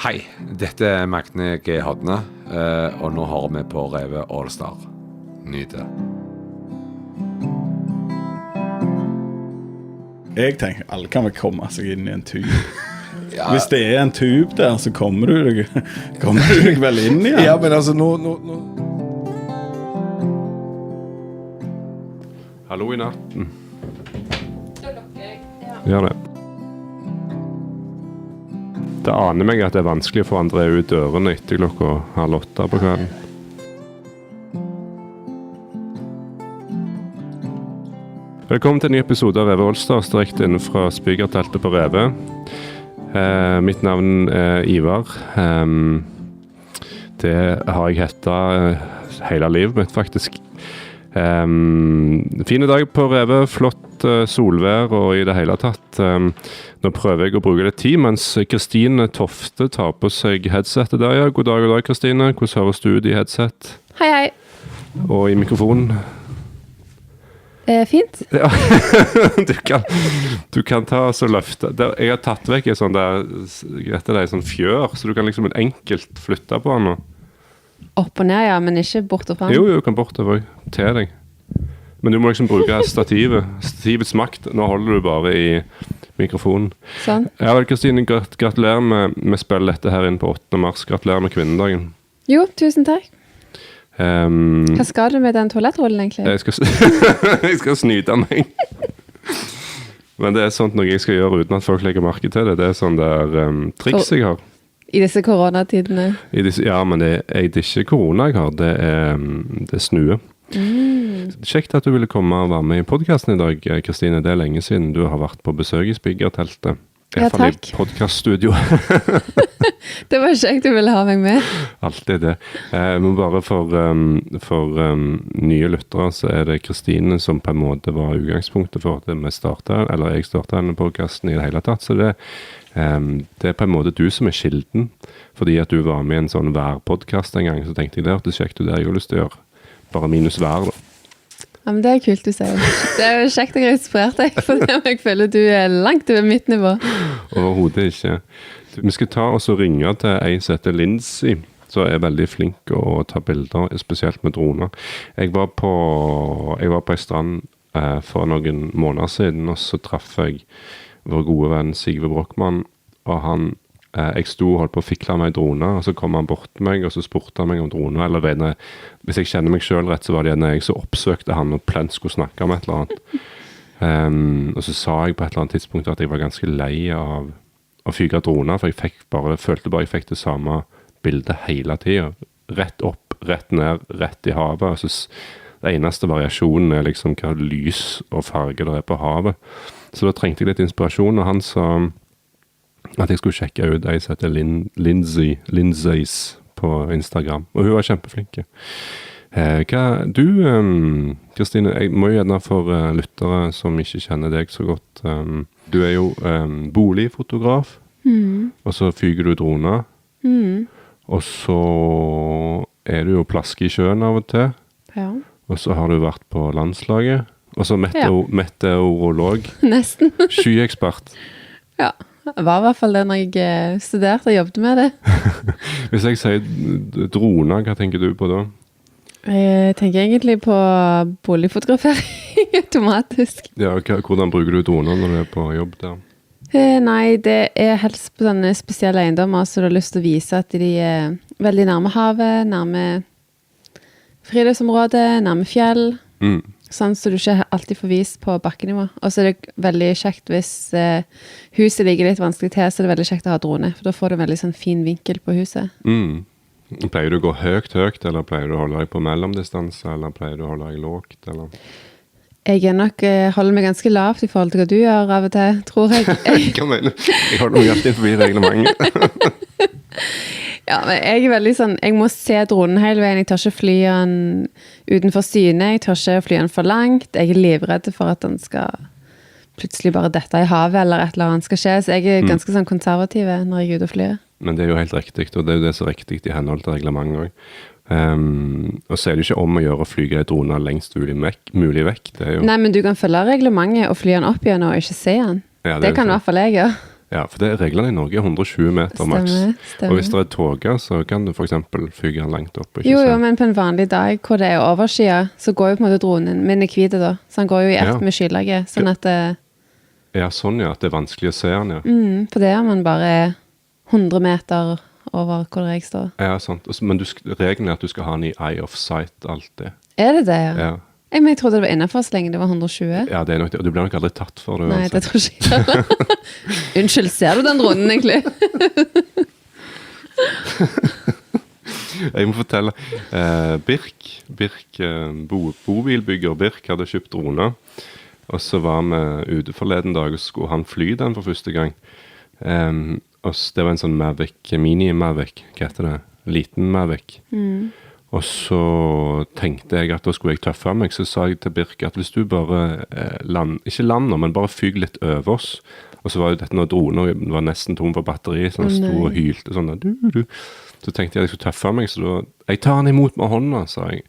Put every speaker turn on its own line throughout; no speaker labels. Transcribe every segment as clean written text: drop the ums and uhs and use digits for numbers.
Hei, dette Magne G. Hodne, og nå har vi på Reve All-Star. Nyt det.
Jeg tenker, alle kan vel komme seg inn i en tube. Ja. Hvis det en tube der, så kommer du deg vel inn igjen.
Ja, men altså, nå... Hallo i natten.
Da lukker jeg. Ja.
Gjør det. Det aner meg at det vanskelig å få André ut dørene etter 7:30 på kvelden. Velkommen til en ny episode av Reve All-Stars, direkte inn fra Spygerteltet på Reve. Mitt navn er Ivar. Det har jeg hettet hele livet mitt, faktisk. Fine dag på Reve, flott solvær og i det hele tatt. Nå prøver jeg å bruke litt tid, mens Kristine Tofte tar på seg headsetet der. Ja, god dag, Kristine. Hvordan høres du ut i headset?
Hei, hei.
Og i mikrofonen?
Fint.
Ja, du kan ta så løfte. Jeg har tatt vekk en sånn der, etter det, sånn fjør, så du kan liksom enkelt flytte på den.
Opp og ned, ja, men ikke bort og frem.
Jo, du kan bortover til deg. Men du må liksom bruke stativets makt. Nå holder du bare i mikrofonen.
Sånn.
Ja vel, Kristine, gratulerer med spillet dette her inn på 8. mars. Gratulerer med kvinnedagen.
Jo, tusen takk. Hva skal du med den toalettrollen egentlig?
Jeg skal snyte meg. Men det er sånt noe jeg skal gjøre uten at folk legger merke til det. Det er sånn der triks jeg har.
I disse koronatidene?
Ja, men det er ikke korona jeg har. Det er snue. Kjekt at du ville komme og være med i podcasten i dag, Kristine. Det er lenge siden du har vært på besøk i Spygerteltet.
Ja, takk.
I podcaststudio.
Det var kjekt du ville ha meg med.
Alltid det. Men bare for nye lyttere så er det Kristine som på en måte var utgangspunktet for at jeg startet denne podcasten i det hele tatt. Så det er på en måte du som er kilden. Fordi at du var med i en sånn værpodcast en gang, så tenkte jeg det hørtes kjekt ut det jeg har lyst til å gjøre. Bare minus vær da.
Ja, men det er kult du sier. Det er jo kjekt jeg har inspirert deg, for jeg føler du er langt over mitt nivå.
Overhodet ikke. Vi skal ta oss og ringe til en som heter Lindsey, som er veldig flink å ta bilder, spesielt med droner. Jeg var på en strand for noen måneder siden, og så traff jeg vår gode venn Sigve Brockmann, og jeg sto og holdt på å fikle med en drone, og så kom han bort til meg, og så spurte han meg om drone, eller hvis jeg kjenner meg selv rett, så var det jeg så oppsøkte han og plent skulle snakke om et eller annet. Og så sa jeg på et eller annet tidspunkt at jeg var ganske lei av å fyke droner, for jeg følte bare jeg fikk det samme bildet hele tiden. Rett opp, rett ned, rett i havet. Og så det eneste variasjonen er liksom hva lys og farge det er på havet. Så da trengte jeg litt inspirasjon, og han sa at jeg skulle sjekke ut ei som heter Lindsey's på Instagram. Og hun var kjempeflinke. Du, Kristine, jeg må jo gjerne for lyttere som ikke kjenner deg så godt. Du er jo boligfotograf, og så fyger du droner. Og så er du jo plaske i sjøen av og til.
Ja.
Og så har du vært på landslaget. Og så meteorolog.
Nesten.
Skyekspert.
Ja. Det var i hvert fall det når jeg studerte og jobbet med det.
Hvis jeg sier droner, hva tenker du på da?
Jeg tenker egentlig på boligfotografering automatisk.
Ja, hvordan bruker du droner når du er på jobb der?
Nei, det er helst på sånne spesielle eiendommer, så du har lyst til å vise at de er veldig nærme havet, nærme friluftsområdet, nærme fjell. Sånn så du ikke alltid får vist på bakkenivå. Og så er det veldig kjekt hvis huset ligger litt vanskelig til, så er det veldig kjekt å ha drone, for da får du en veldig sånn fin vinkel på huset.
Pleier du å gå høyt, eller pleier du å holde deg på mellomdistanse, eller pleier du å holde deg lågt, eller? Jeg
holder meg ganske lavt i forhold til hva du gjør av og til, tror jeg.
Hva mener du? Jeg holder meg alltid forbi reglementet.
Ja, men jeg er veldig sånn, jeg må se dronen hele veien, jeg tar ikke fly den utenfor syne, jeg tar ikke fly den for langt, jeg er livredd for at den skal plutselig bare dette i havet, eller et eller annet skal skje, så jeg er ganske sånn konservativ når jeg er ute og flyr. Men
det er jo helt riktig, og det er jo det som er riktig i henhold til reglementet også. Og så er det ikke om å gjøre å flyge droner lengst mulig vekk. Det er jo...
Nei, men du kan følge reglementet og fly den opp igjen og ikke se den. Ja, det kan i hvert fall jeg gjøre.
Ja, for reglene i Norge 120 meter maks.
Stemmer.
Og hvis det toger, så kan du for eksempel fyge den langt opp.
Jo, men på en vanlig dag hvor det overskya, så går jo på en måte dronen min hvite da. Så han går jo i ett med skylaget, sånn at
Ja, sånn ja, at det vanskelig å se han, ja.
For det man bare 100 meter over hvor jeg står.
Ja, sant. Men regelen at du skal ha han i eye of sight alltid.
Det det, ja?
Ja.
Men jeg trodde det var innenfor så lenge det var 120.
Ja, det nok det. Og du blir nok aldri tatt for det.
Nei, det tror ikke jeg. Unnskyld, ser du den dronen egentlig?
Jeg må fortelle. Birk, bobilbygger Birk hadde kjøpt droner. Og så var vi ute forleden dag, og så skulle han fly den for første gang. Og det var en sånn Mavic, mini-Mavic, hva heter det? Liten Mavic. Og så tenkte jeg at da skulle jeg tøffe meg, så sa jeg til Birk at hvis du bare ikke lander, men bare fyg litt over oss. Og så var jo dette noen droner, det var nesten tom for batteri, så han sto og hylte sånn der, Så tenkte jeg skulle tøffe meg, så da, jeg tar han imot med hånda, sa jeg.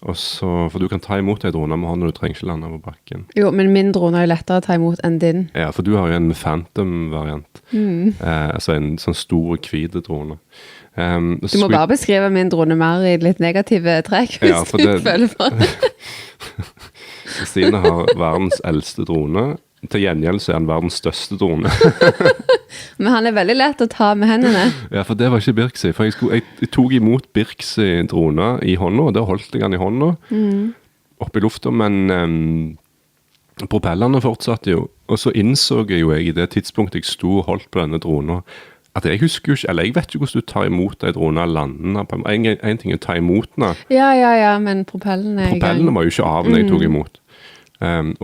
Og så, for du kan ta imot en drone med hånda, du trenger ikke lande på bakken.
Jo, men min drone er jo lettere å ta imot enn din.
Ja, for du har jo en Phantom-variant. Altså en sånn stor, hvite drone.
Du må bare beskrive min drone mer i litt negative trekk, hvis du føler for det.
Kristine har verdens eldste drone. Til gjengjeld så er han verdens største drone.
Men han er veldig lett å ta med hendene.
Ja, for det var ikke Birks i. For jeg tok imot Birks drone i hånda, og da holdt jeg han i hånda oppe i lufta, men propellene fortsatte jo. Og så innså jeg jo i det tidspunktet jeg sto og holdt på denne drona, at jeg husker jo ikke, eller jeg vet ikke hvordan du tar imot en drone av landene. En ting er å ta imot den.
Ja, men propellene er i gang.
Propellene var jo ikke av når jeg tok imot.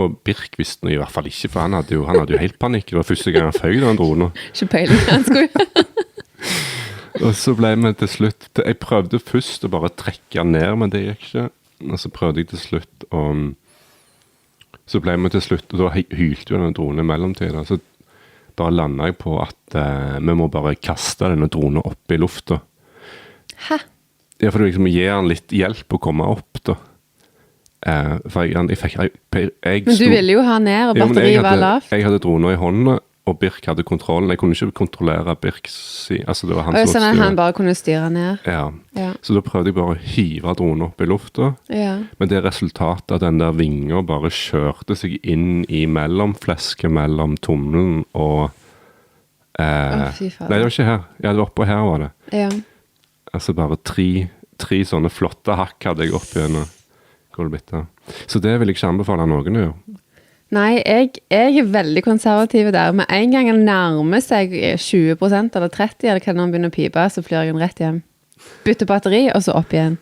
Og Birk visste nå i hvert fall ikke, for han hadde jo helt panikk. Det var første gang han føy den drona.
Ikke peiling han skulle.
Og så ble vi til slutt, jeg prøvde først å bare trekke han ned, men det gikk ikke. Og så prøvde jeg til slutt, og så ble vi til slutt, og da hylte jo den dronen i mellomtiden. Så bare landet jeg på at vi må bare kaste denne dronen opp i lufta.
Hæ?
Ja, for det liksom gir han litt hjelp å komme opp da. For jeg
men du ville jo ha ned, og batteriet var lavt.
Jeg hadde droner i hånda, og Birk hadde kontrollen. Jeg kunne ikke kontrollere Birks, altså det var han som
sånn at han bare kunne styre ned.
Ja, så da prøvde jeg bare å hive dronen opp i lufta. Men det resultatet at den der vinger bare kjørte seg inn i mellomflesket mellom tommelen og
fy faen.
Nei, det var ikke her. Ja, det var oppe her var det. Altså bare tre sånne flotte hakk hadde jeg opp igjen. Så det vil jeg ikke anbefale noen å gjøre.
Nei, jeg er veldig konservativ der. Men en gang han nærmer seg 20% eller 30%, eller kan han begynne å pipe, så flyr jeg rett hjem. Bytte batteri, og så opp igjen.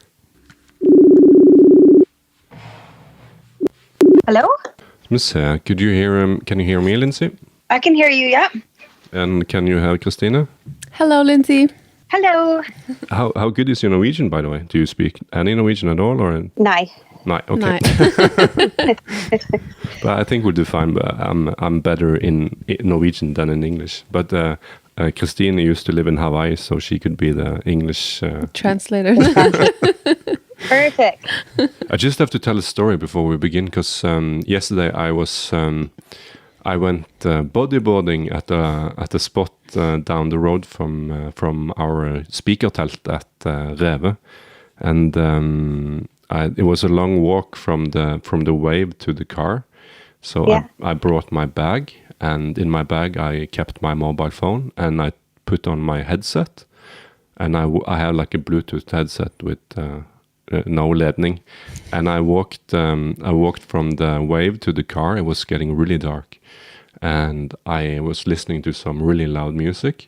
Hello?
Miss, can you hear me, Lindsey?
I can hear you, yeah.
And can you hear Christina?
Hello, Lindsey.
Hello.
How good is your Norwegian, by the way? Do you speak any Norwegian at all? Or?
Nei.
No, okay. But I think we'll do fine. But I'm better in Norwegian than in English. But Christine used to live in Hawaii, so she could be the English
translator.
Perfect.
I just have to tell a story before we begin, because yesterday I went bodyboarding at a spot down the road from our speaker telt at Reve, and it was a long walk from the wave to the car. So yeah. I brought my bag, and in my bag I kept my mobile phone, and I put on my headset, and I have like a Bluetooth headset with no ledning, and I walked from the wave to the car. It was getting really dark, and I was listening to some really loud music.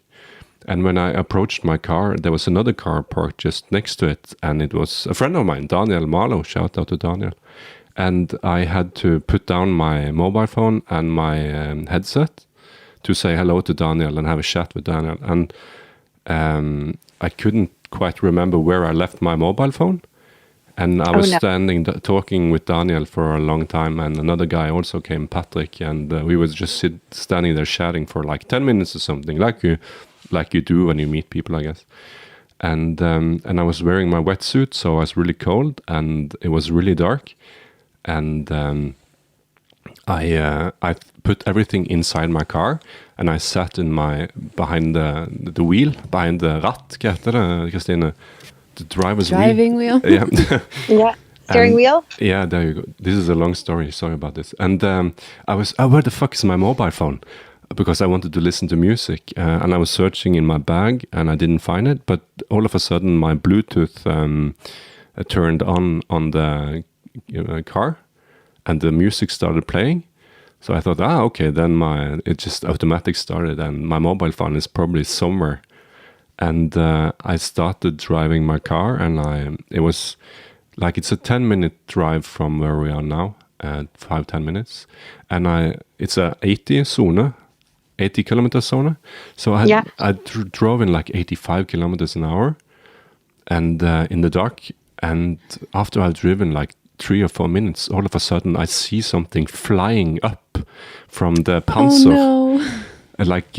And when I approached my car, there was another car parked just next to it, and it was a friend of mine, Daniel Malo. Shout out to Daniel. And I had to put down my mobile phone and my headset to say hello to Daniel and have a chat with Daniel. And I couldn't quite remember where I left my mobile phone. And I was standing talking with Daniel for a long time, and another guy also came, Patrick, and we was just standing there chatting for like 10 minutes or something, like you do when you meet people, I guess. And I was wearing my wetsuit, so I was really cold, and it was really dark. And I put everything inside my car, and I sat behind the wheel, behind the ratt. Hva heter det, Kristine? The driver's
Driving wheel.
Yeah.
Yeah. Steering wheel.
Yeah, there you go. This is a long story. Sorry about this. And I was, where the fuck is my mobile phone? Because I wanted to listen to music, and I was searching in my bag, and I didn't find it. But all of a sudden, my Bluetooth turned on the car, and the music started playing. So I thought, okay, then it just automatic started, and my mobile phone is probably somewhere. And I started driving my car, and it was like, it's a 10-minute drive from where we are now, 5-10 minutes, and it's a 80 kilometer zone. So I drove in like 85 kilometers an hour, and in the dark. And after I've driven like 3 or 4 minutes, all of a sudden I see something flying up from the panzer,
Oh no.
like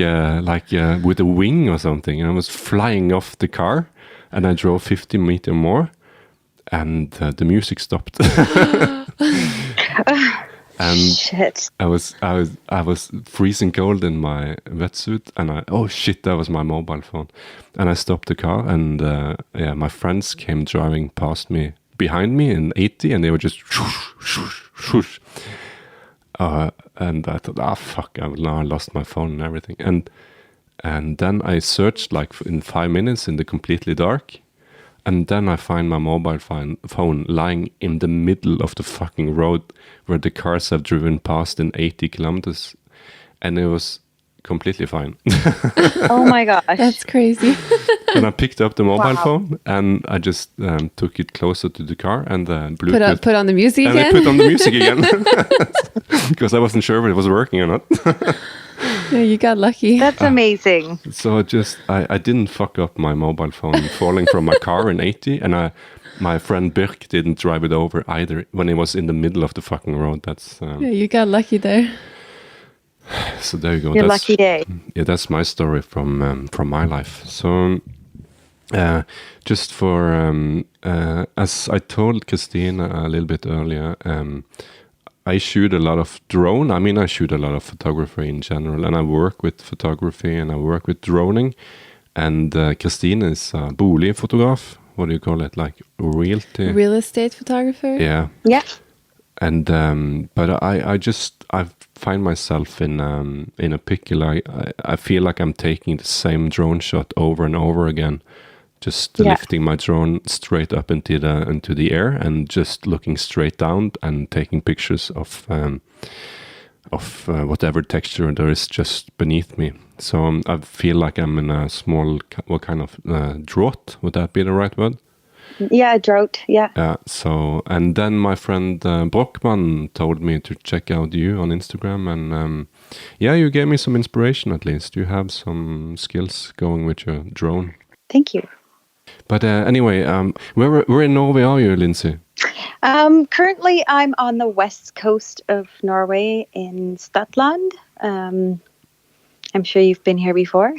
with a wing or something, and I was flying off the car, and I drove 50 meters more, and the music stopped. And
Shit.
I was freezing cold in my wetsuit, and oh shit, that was my mobile phone. And I stopped the car, and my friends came driving past me, behind me in 80, and they were just whoosh, whoosh, whoosh. And I thought, fuck, I lost my phone and everything. And then I searched like in 5 minutes in the completely dark, and then I find my mobile phone lying in the middle of the fucking road where the cars have driven past in 80 kilometers, and it was completely fine.
Oh my gosh.
That's crazy.
And I picked up the mobile phone, and I just took it closer to the car, and the Bluetooth.
Put on the music
and
again.
I put on the music again because I wasn't sure if it was working or not.
Yeah, you got lucky.
That's amazing.
So I didn't fuck up my mobile phone falling from my car in 80, and my friend Birk didn't drive it over either when it was in the middle of the fucking road. That's
Yeah, you got lucky there.
so there you go.
Your lucky day.
Yeah, that's my story from my life. So just for as I told Christina a little bit earlier, I shoot a lot of drone. I mean, I shoot a lot of photography in general, and I work with photography and I work with droning. And Christine is a boligfotograf. What do you call it? Like realty?
Real estate photographer.
Yeah.
Yeah.
And but I find myself in a pickle. I feel like I'm taking the same drone shot over and over again, just lifting my drone straight up into the air and just looking straight down and taking pictures of whatever texture there is just beneath me. So I feel like I'm in a small, what kind of drought? Would that be the right word?
Yeah, drought. Yeah.
Yeah. So, and then my friend Brockman told me to check out you on Instagram, and you gave me some inspiration at least. You have some skills going with your drone.
Thank you.
But anyway, where in Norway are you, Lindsey?
Currently, I'm on the west coast of Norway in Statland. I'm sure you've been here before.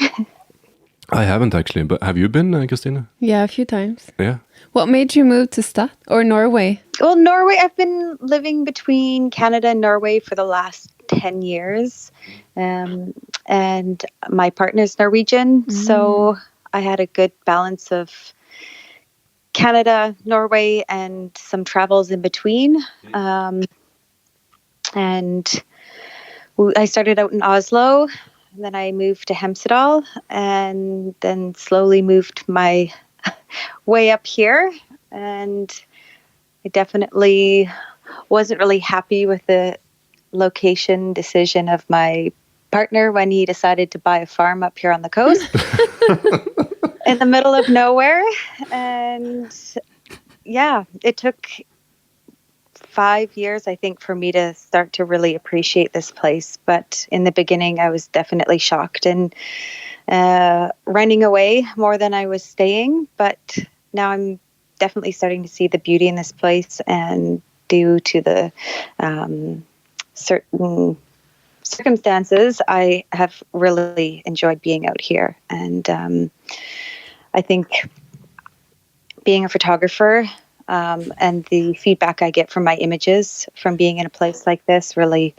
I haven't actually, but have you been, Christina?
Yeah, a few times.
Yeah.
What made you move to Stad or Norway?
Well, Norway, I've been living between Canada and Norway for the last 10 years. And my partner's Norwegian, so I had a good balance of Canada, Norway, and some travels in between. And I started out in Oslo, and then I moved to Hemsedal, and then slowly moved my way up here. And I definitely wasn't really happy with the location decision of my partner when he decided to buy a farm up here on the coast in the middle of nowhere. And yeah, it took 5 years, I think, for me to start to really appreciate this place. But in the beginning, I was definitely shocked and running away more than I was staying. But now I'm definitely starting to see the beauty in this place, and due to the certain circumstances, I have really enjoyed being out here. And I think being a photographer and the feedback I get from my images from being in a place like this really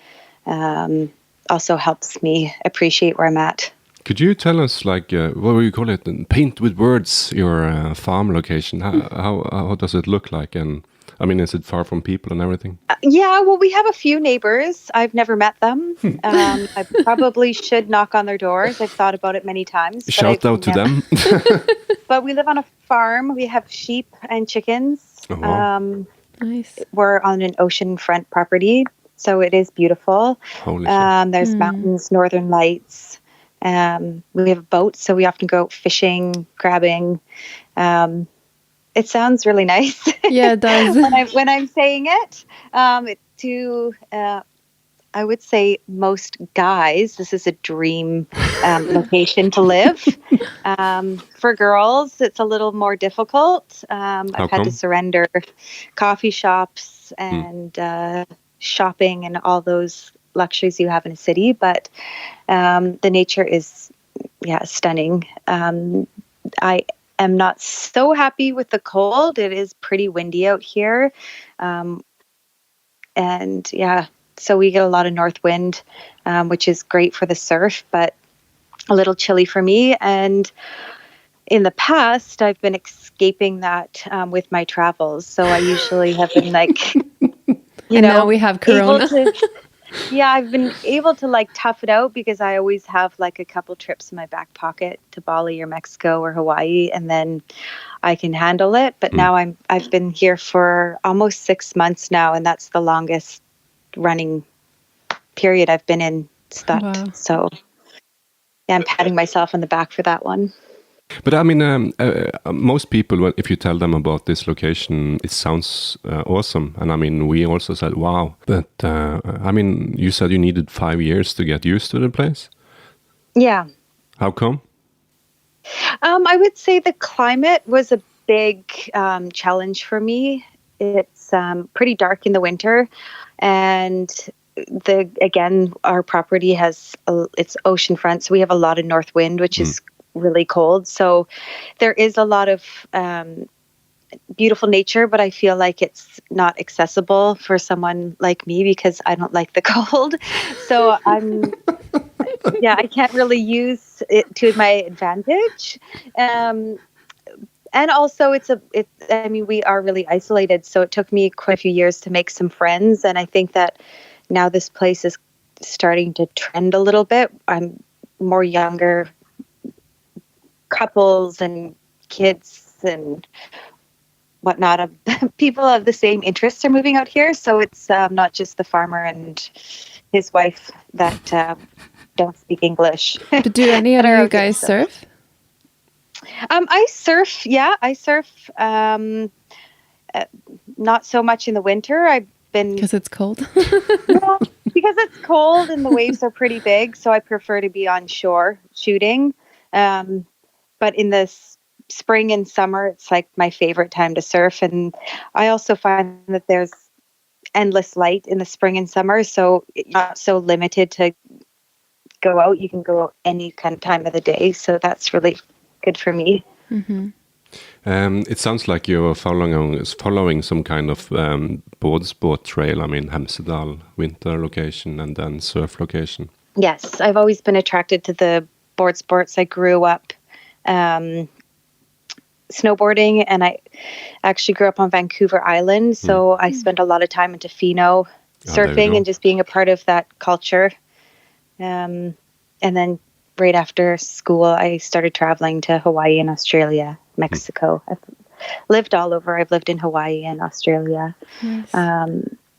also helps me appreciate where I'm at.
Could you tell us, like, what do you call it? Paint with words your farm location. How does it look like? And I mean, is it far from people and everything?
Yeah, well, we have a few neighbors. I've never met them. I probably should knock on their doors. I've thought about it many times.
Shout out to them.
But we live on a farm. We have sheep and chickens.
Oh, wow.
Nice.
We're on an oceanfront property, so it is beautiful.
Holy shit.
There's mountains, northern lights. We have a boat, so we often go out fishing, crabbing. It sounds really nice.
Yeah, it does.
when I'm saying it. I would say most guys, this is a dream location to live. For girls, it's a little more difficult. I've had to surrender coffee shops and shopping and all those luxuries you have in a city, but the nature is stunning. I am not so happy with the cold. It is pretty windy out here, so we get a lot of north wind, which is great for the surf, but a little chilly for me. And in the past, I've been escaping that with my travels. So I usually have been like,
now we have Corona.
I've been able to like tough it out because I always have like a couple trips in my back pocket to Bali or Mexico or Hawaii, and then I can handle it. But now I've been here for almost 6 months now, and that's the longest running period I've been in stuck. Wow. So I'm patting myself on the back for that one.
But I mean, most people, if you tell them about this location, it sounds awesome. And I mean, we also said, wow. But I mean, you said you needed 5 years to get used to the place?
Yeah.
How come?
I would say the climate was a big challenge for me. It's pretty dark in the winter. And our property has it's oceanfront, so we have a lot of north wind, which is really cold. So there is a lot of beautiful nature, but I feel like it's not accessible for someone like me because I don't like the cold. So I can't really use it to my advantage. And also we are really isolated. So it took me quite a few years to make some friends. And I think that now this place is starting to trend a little bit. I'm more younger couples and kids and whatnot. People of the same interests are moving out here. So it's not just the farmer and his wife that don't speak English.
But do any of you guys surf?
I surf. Yeah, I surf. Not so much in the winter. I've been
because it's cold.
Yeah, because it's cold and the waves are pretty big. So I prefer to be on shore shooting. But in the spring and summer, it's like my favorite time to surf. And I also find that there's endless light in the spring and summer. So you're not so limited to go out. You can go out any kind of time of the day. So that's really good for me.
Mm-hmm.
It sounds like you're following some kind of board sport trail. I mean, Hemsedal winter location and then surf location.
Yes, I've always been attracted to the board sports. I grew up snowboarding, and I actually grew up on Vancouver Island. So I spent a lot of time in Tofino surfing and just being a part of that culture. And then right after school, I started traveling to Hawaii and Australia, Mexico. I've lived all over. I've lived in Hawaii and Australia.
Nice.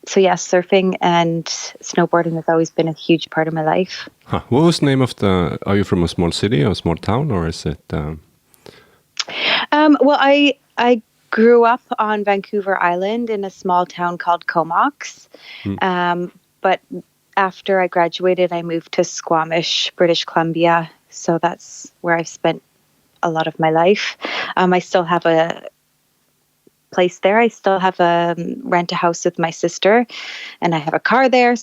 So yeah, surfing and snowboarding has always been a huge part of my life.
Huh. What was the name of are you from a small city or a small town, or is it?
Well, I grew up on Vancouver Island in a small town called Comox. But after I graduated, I moved to Squamish, British Columbia. So that's where I've spent a lot of my life. I still have a place there. I still have rent a house with my sister, and I have a car there.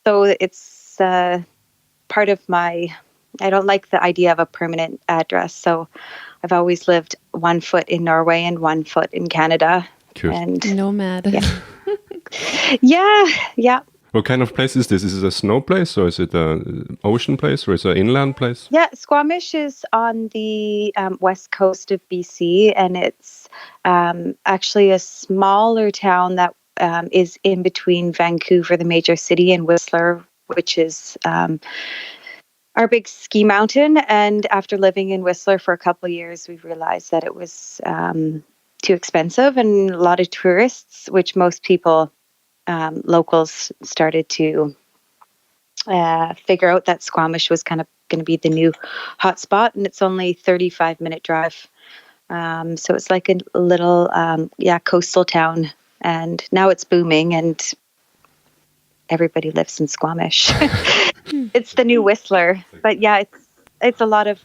So it's part of my, I don't like the idea of a permanent address. So I've always lived 1 foot in Norway and 1 foot in Canada.
Cool.
And
nomad.
Yeah. Yeah.
What kind of place is this? Is it a snow place, or is it an ocean place, or is it an inland place?
Yeah, Squamish is on the west coast of BC, and it's actually a smaller town that is in between Vancouver, the major city, and Whistler, which is our big ski mountain. And after living in Whistler for a couple of years, we realized that it was too expensive and a lot of tourists, which most people, locals, started to figure out that Squamish was kind of going to be the new hotspot. And it's only 35-minute drive. So it's like a little, coastal town. And now it's booming and everybody lives in Squamish. It's the new Whistler. But yeah, it's a lot of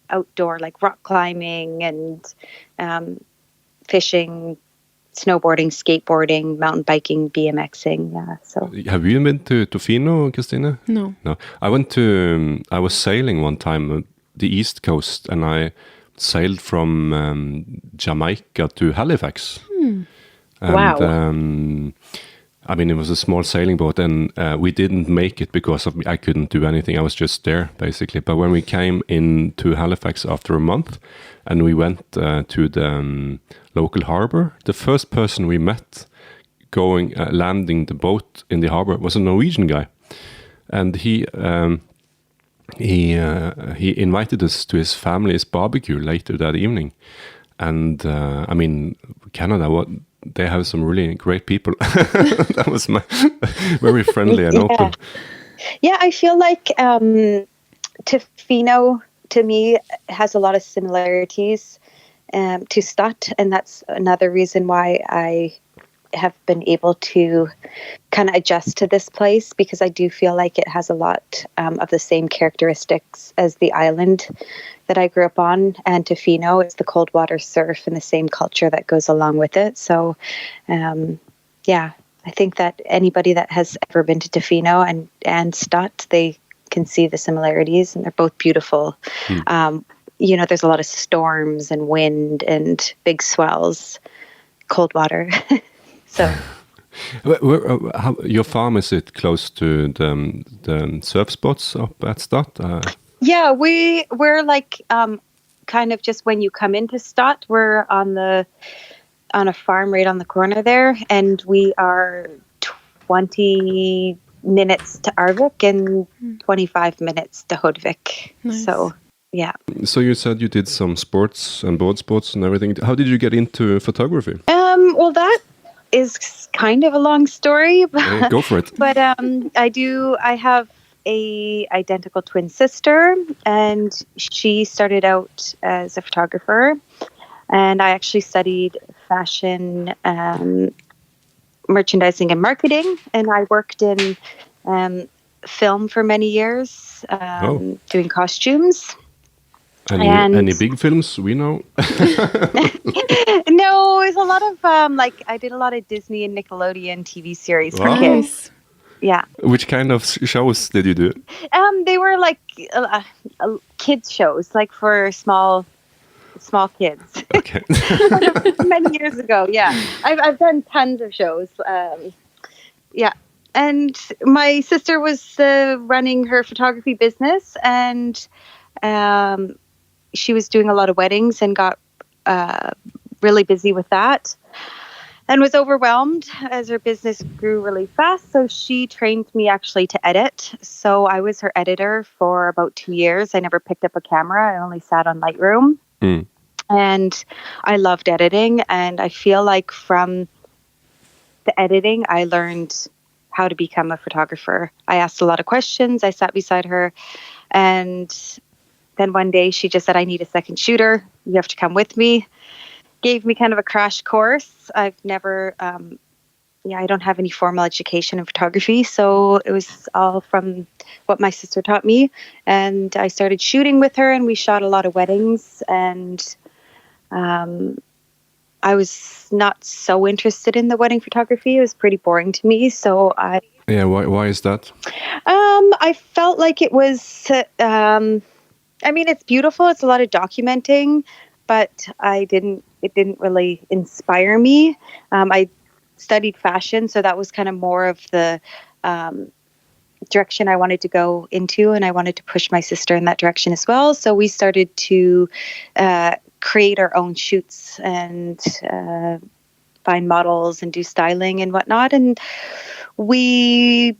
outdoor, like rock climbing and fishing, snowboarding, skateboarding, mountain biking, BMXing. Yeah, so.
Have you been to Tofino, Christine?
No.
No. I was sailing one time the East Coast, and I sailed from Jamaica to Halifax. And,
Wow.
I mean, it was a small sailing boat, and we didn't make it because of me. I couldn't do anything. I was just there, basically. But when we came into Halifax after a month, and we went to the local harbor, the first person we met landing the boat in the harbor was a Norwegian guy. And he invited us to his family's barbecue later that evening. And I mean, Canada, they have some really great people. That was very friendly and open.
Yeah, I feel like Tofino, to me, has a lot of similarities to Stad, and that's another reason why I have been able to kind of adjust to this place, because I do feel like it has a lot of the same characteristics as the island that I grew up on. And Tofino, it's the cold water surf and the same culture that goes along with it. So, I think that anybody that has ever been to Tofino and Stad, they can see the similarities, and they're both beautiful. There's a lot of storms and wind and big swells, cold water. So,
your farm, is it close to the surf spots up at Stad?
Yeah, we're like kind of just when you come into Stad, we're on a farm right on the corner there, and we are 20 minutes to Arvik and 25 minutes to Hodvik.
Nice.
So, yeah.
So you said you did some sports and board sports and everything. How did you get into photography?
Well, that is kind of a long story. But,
go for it.
But I have a identical twin sister, and she started out as a photographer, and I actually studied fashion merchandising and marketing, and I worked in film for many years, doing costumes.
Any big films we know?
No, it's a lot of I did a lot of Disney and Nickelodeon TV series for kids. Yeah.
Which kind of shows did you do?
They were like kids shows, like for small kids.
Okay.
Many years ago, yeah. I've done tons of shows. Yeah. And my sister was running her photography business, and she was doing a lot of weddings and got really busy with that, and was overwhelmed as her business grew really fast. So she trained me actually to edit. So I was her editor for about 2 years. I never picked up a camera. I only sat on Lightroom. And I loved editing. And I feel like from the editing, I learned how to become a photographer. I asked a lot of questions. I sat beside her, and then one day she just said, I need a second shooter. You have to come with me. Gave me kind of a crash course. I've never, I don't have any formal education in photography. So it was all from what my sister taught me. And I started shooting with her, and we shot a lot of weddings. And I was not so interested in the wedding photography. It was pretty boring to me. So
Yeah, why is that?
I felt like it was, it's beautiful. It's a lot of documenting, but it didn't really inspire me. I studied fashion, so that was kind of more of the direction I wanted to go into, and I wanted to push my sister in that direction as well. So we started to create our own shoots and find models and do styling and whatnot. And we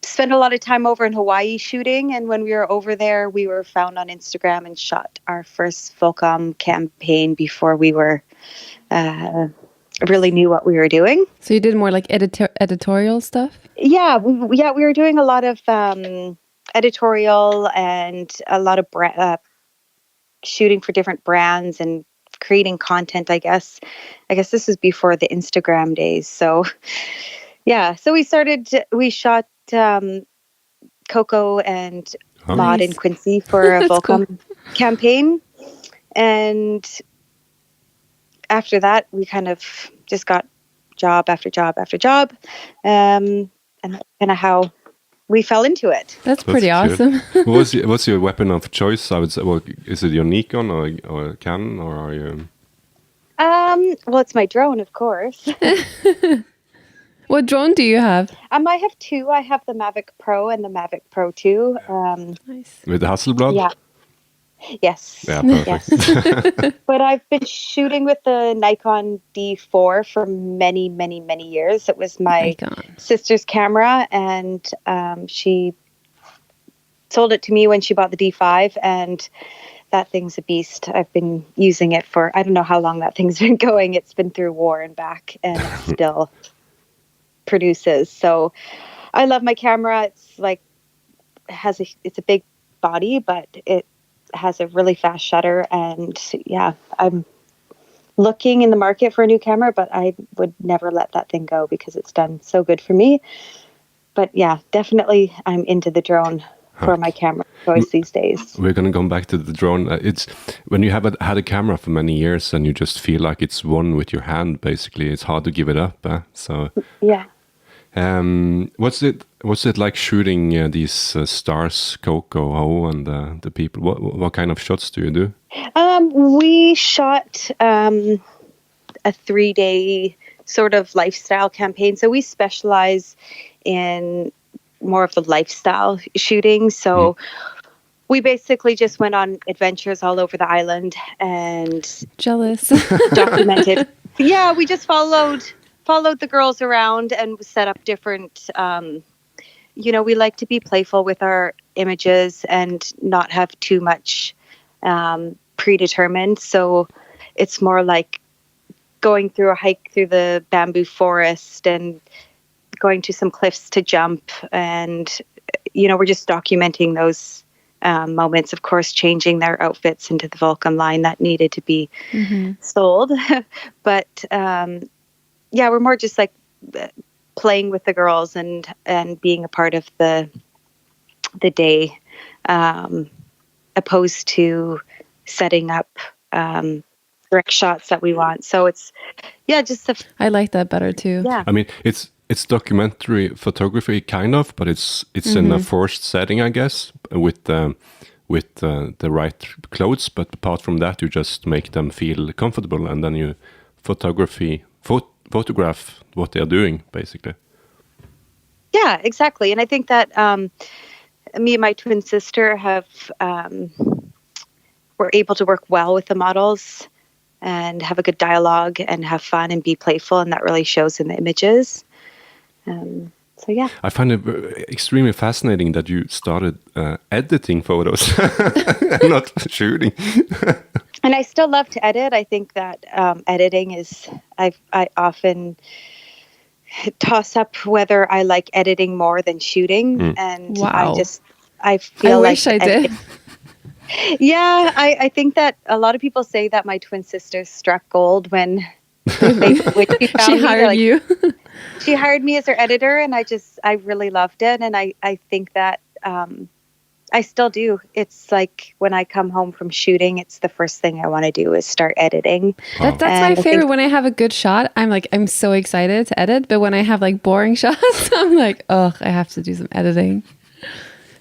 spent a lot of time over in Hawaii shooting. And when we were over there, we were found on Instagram and shot our first Volcom campaign before we were really knew what we were doing.
So you did more like editorial stuff?
Yeah, we were doing a lot of editorial and a lot of shooting for different brands and creating content, I guess. This was before the Instagram days. So yeah, so we shot Coco and Maud and Quincy for a Volcom cool. Campaign. And after that, we kind of just got job after job after job. And that's kind of how we fell into it.
That's pretty awesome.
What's your weapon of choice? I would say, well, is it your Nikon or Canon, or are you?
Well, it's my drone, of course.
What drone do you have?
I have two. I have the Mavic Pro and the Mavic Pro 2.
Nice.
With the Hasselblad?
Yeah. Yes.
Yeah, perfect.
Yes. But I've been shooting with the Nikon D4 for many, many, many years. It was my sister's camera, and she sold it to me when she bought the D5, and that thing's a beast. I've been using it for, I don't know how long that thing's been going. It's been through war and back, and it still produces. So I love my camera. It's like, it's a big body, but it has a really fast shutter. And yeah, I'm looking in the market for a new camera, but I would never let that thing go because it's done so good for me. But yeah, definitely I'm into the drone for my camera choice these days.
We're going to go back to the drone. It's when you have had a camera for many years and you just feel like it's one with your hand, basically. It's hard to give it up. So
yeah.
What's it like shooting these stars, Coco, Ho, and the people? What kind of shots do you do?
We shot a 3-day sort of lifestyle campaign. So we specialize in more of the lifestyle shooting. So we basically just went on adventures all over the island and
jealous
documented. Yeah, we just followed the girls around and set up different, we like to be playful with our images and not have too much predetermined. So it's more like going through a hike through the bamboo forest and going to some cliffs to jump. And, we're just documenting those moments, of course, changing their outfits into the Volcom line that needed to be sold. But, yeah, we're more just like playing with the girls and being a part of the day, opposed to setting up direct shots that we want. So it's, yeah, just
I like that better too.
Yeah.
I mean, it's documentary photography kind of, but it's in a forced setting, I guess, with the right clothes. But apart from that, you just make them feel comfortable, and then you photograph what they're doing, basically.
Yeah, exactly. And I think that me and my twin sister were able to work well with the models and have a good dialogue and have fun and be playful, and that really shows in the images. So yeah, I
find it extremely fascinating that you started editing photos, not shooting.
And I still love to edit. I think that editing is, I often toss up whether I like editing more than shooting. And
wow.
I feel
like I wish I did.
Yeah, I think that a lot of people say that my twin sisters struck gold when
she hired you.
She hired me as her editor, and I really loved it. And I think that I still do. It's like when I come home from shooting, it's the first thing I want to do is start editing.
That's my favorite. When I have a good shot, I'm so excited to edit. But when I have like boring shots, I'm like, oh, I have to do some editing.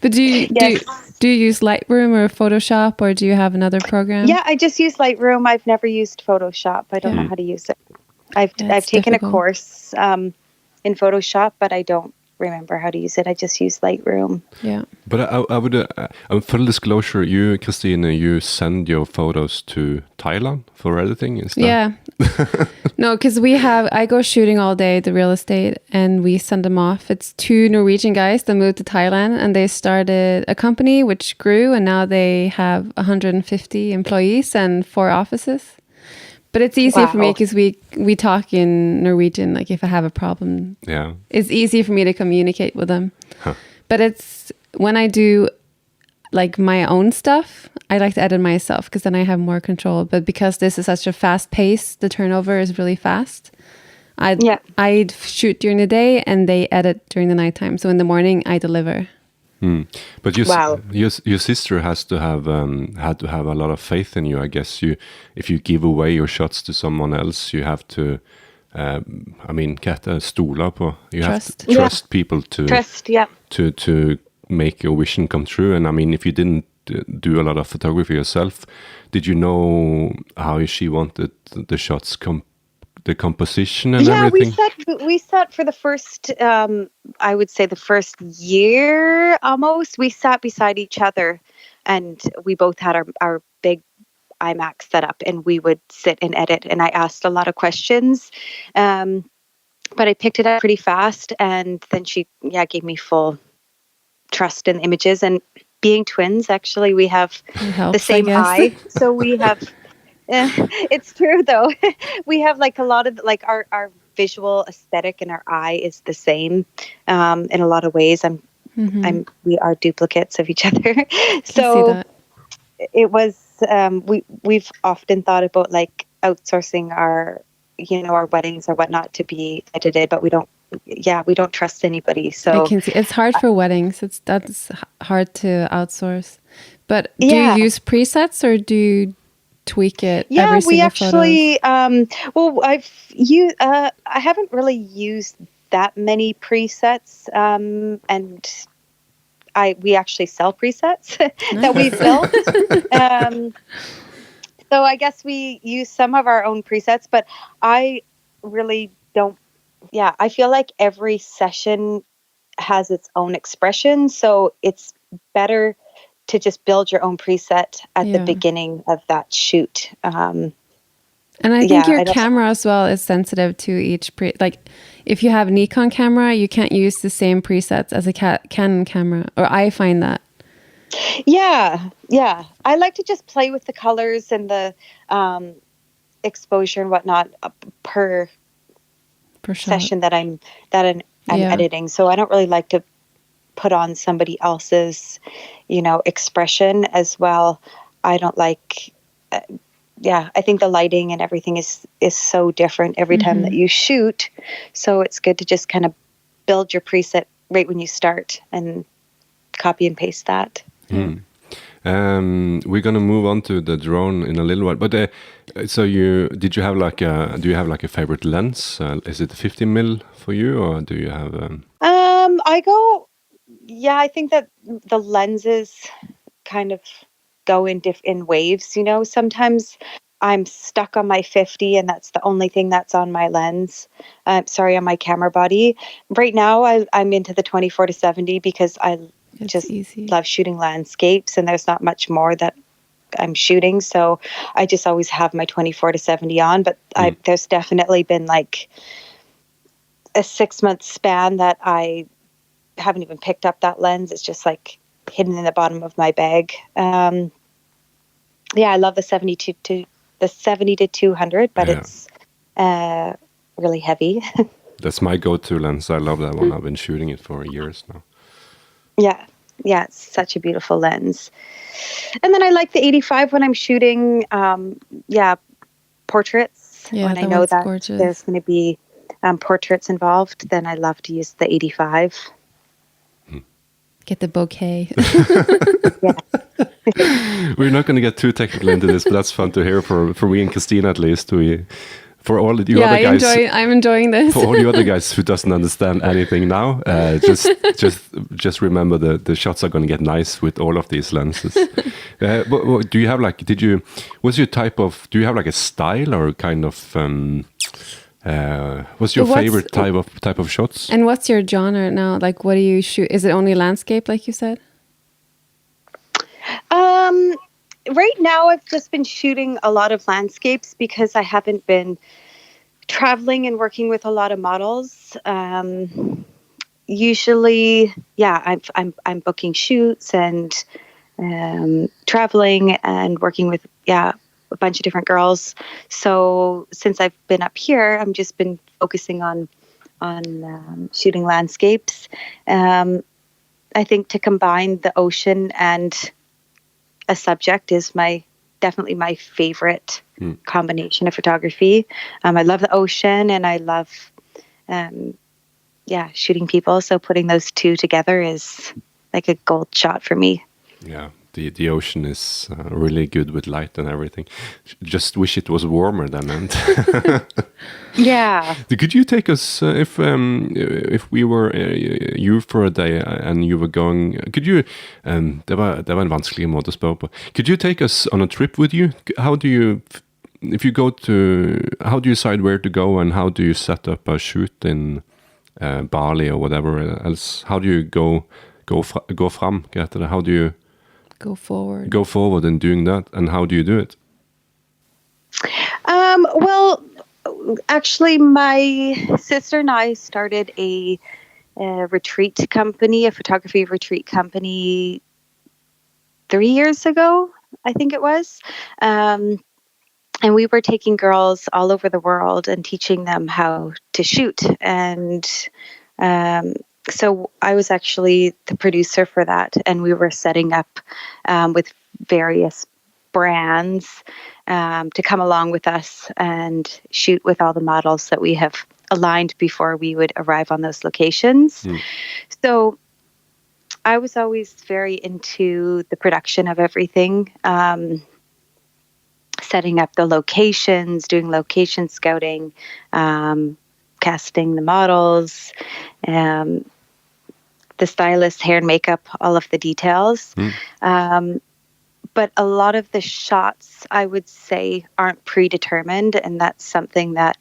But do you use Lightroom or Photoshop, or do you have another program?
Yeah, I just use Lightroom. I've never used Photoshop. I don't know how to use it. I've taken a course in Photoshop, but I don't remember how to use it. I just use Lightroom.
Yeah.
But I would, full disclosure, you, Christine, you send your photos to Thailand for editing instead?
Yeah. No, because I go shooting all day at the real estate and we send them off. It's 2 Norwegian guys that moved to Thailand and they started a company which grew and now they have 150 employees and 4 offices. But it's easy for me because we talk in Norwegian, like if I have a problem.
Yeah.
It's easy for me to communicate with them. Huh. But it's when I do like my own stuff, I like to edit myself because then I have more control. But because this is such a fast pace, the turnover is really fast. I shoot during the day and they edit during the nighttime. So in the morning, I deliver.
But your sister has to have had to have a lot of faith in you. I guess if you give away your shots to someone else, you have to. Get a stola på. You have to trust people to make your vision come true. And I mean, if you didn't do a lot of photography yourself, did you know how she wanted the shots the composition and everything?
We sat for the first, I would say the first year almost, we sat beside each other and we both had our big IMAX set up and we would sit and edit and I asked a lot of questions, but I picked it up pretty fast and then she gave me full trust in the images. And being twins, actually, we have the same eye. So we have... it's true though. We have like a lot of like our visual aesthetic and our eye is the same in a lot of ways. We are duplicates of each other. So it was we've often thought about like outsourcing our weddings or whatnot to be edited, but we don't trust anybody. So
I can see it's hard for weddings. That's hard to outsource. But do you use presets or do you tweak it?
Yeah, we actually. I haven't really used that many presets, and we actually sell presets that we've built. So I guess we use some of our own presets, but I really don't. Yeah, I feel like every session has its own expression, so it's better to just build your own preset at the beginning of that shoot. And
I think your camera as well is sensitive to each like if you have a Nikon camera, you can't use the same presets as a Canon camera, or I find that.
Yeah. I like to just play with the colors and the exposure and whatnot per session that I'm editing. So I don't really like to put on somebody else's, expression as well. I don't like, I think the lighting and everything is so different every time that you shoot. So it's good to just kind of build your preset right when you start and copy and paste that.
We're gonna move on to the drone in a little while, but do you have like a favorite lens? Is it 50mm for you, or do you have?
I think that the lenses kind of go in waves. Sometimes I'm stuck on my 50, and that's the only thing that's on my lens. On my camera body. Right now, I'm into the 24-70 because it's just easy. Love shooting landscapes, and there's not much more that I'm shooting, so I just always have my 24-70 on. But there's definitely been like a 6-month span that I haven't even picked up that lens. It's just like hidden in the bottom of my bag. I love the 70 to 200, but it's really heavy.
That's my go-to lens. I love that one. I've been shooting it for years now.
Yeah, it's such a beautiful lens. And then I like the 85 when I'm shooting, portraits.
Yeah,
when I know that
gorgeous.
There's going to be portraits involved, then I love to use the 85.
Get the bouquet.
We're not going to get too technical into this, but that's fun to hear for me and Christina at least. For all the other guys,
I'm enjoying this.
For all the other guys who doesn't understand anything now, just remember the shots are going to get nice with all of these lenses. Do you have like? What's your type of? Do you have like a style or kind of What's your
What's-
favorite type of shots?
And what's your genre now? Like, what do you shoot? Is it only landscape, like you said?
Right now, I've just been shooting a lot of landscapes because I haven't been traveling and working with a lot of models. Usually, yeah, I'm booking shoots and traveling and working with a bunch of different girls. So since I've been up here, I've just been focusing on shooting landscapes. I think to combine the ocean and a subject is definitely my favorite combination of photography. I love the ocean and I love shooting people. So putting those two together is like a gold shot for me.
Yeah, the ocean is really good with light and everything. Just wish it was warmer than and.
Yeah.
Could you take us if we were you for a day and you were going? Could you? Det var en vanskelig måte å spørre på. Could you take us on a trip with you? How do you? If you go to, how do you decide where to go and how do you set up a shoot in Bali or whatever else? How do you go fram? How do you go forward in doing that, and how do you do it?
Well, actually, my sister and I started a retreat company, a photography retreat company 3 years ago, I think it was. And we were taking girls all over the world and teaching them how to shoot. And so I was actually the producer for that. And we were setting up with various brands to come along with us and shoot with all the models that we have aligned before we would arrive on those locations. So I was always very into the production of everything. Setting up the locations, doing location scouting, casting the models, the stylist, hair and makeup, all of the details. But a lot of the shots, I would say, aren't predetermined, and that's something that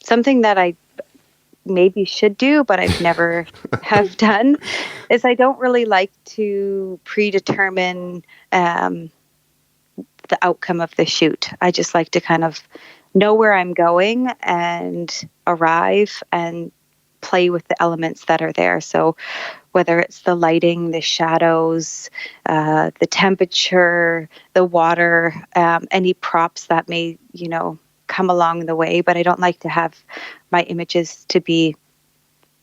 something that I maybe should do, but I've never have done, is I don't really like to predetermine the outcome of the shoot. I just like to kind of know where I'm going and arrive and play with the elements that are there. So whether it's the lighting, the shadows, the temperature, the water, any props that may, come along the way, but I don't like to have my images to be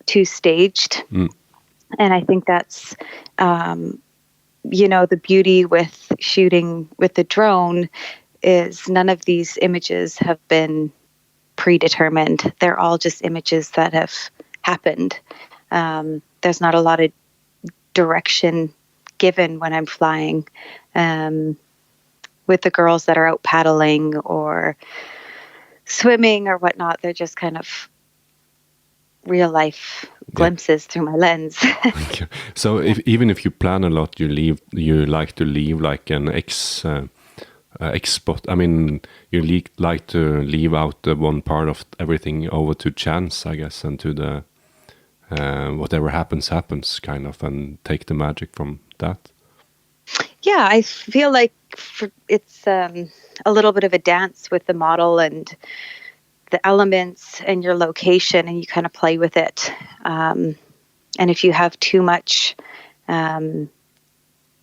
too staged. And I think that's, the beauty with shooting with the drone is none of these images have been predetermined. They're all just images that have happened. There's not a lot of direction given when I'm flying. With the girls that are out paddling or swimming or whatnot, they're just kind of real life glimpses through my lens.
Okay. So even if you plan a lot, you like to leave like an spot. I mean, you like to leave out the one part of everything over to chance, I guess, and to the whatever happens kind of, and take the magic from that.
Yeah, I feel like it's a little bit of a dance with the model and the elements and your location, and you kind of play with it. And if you have too much in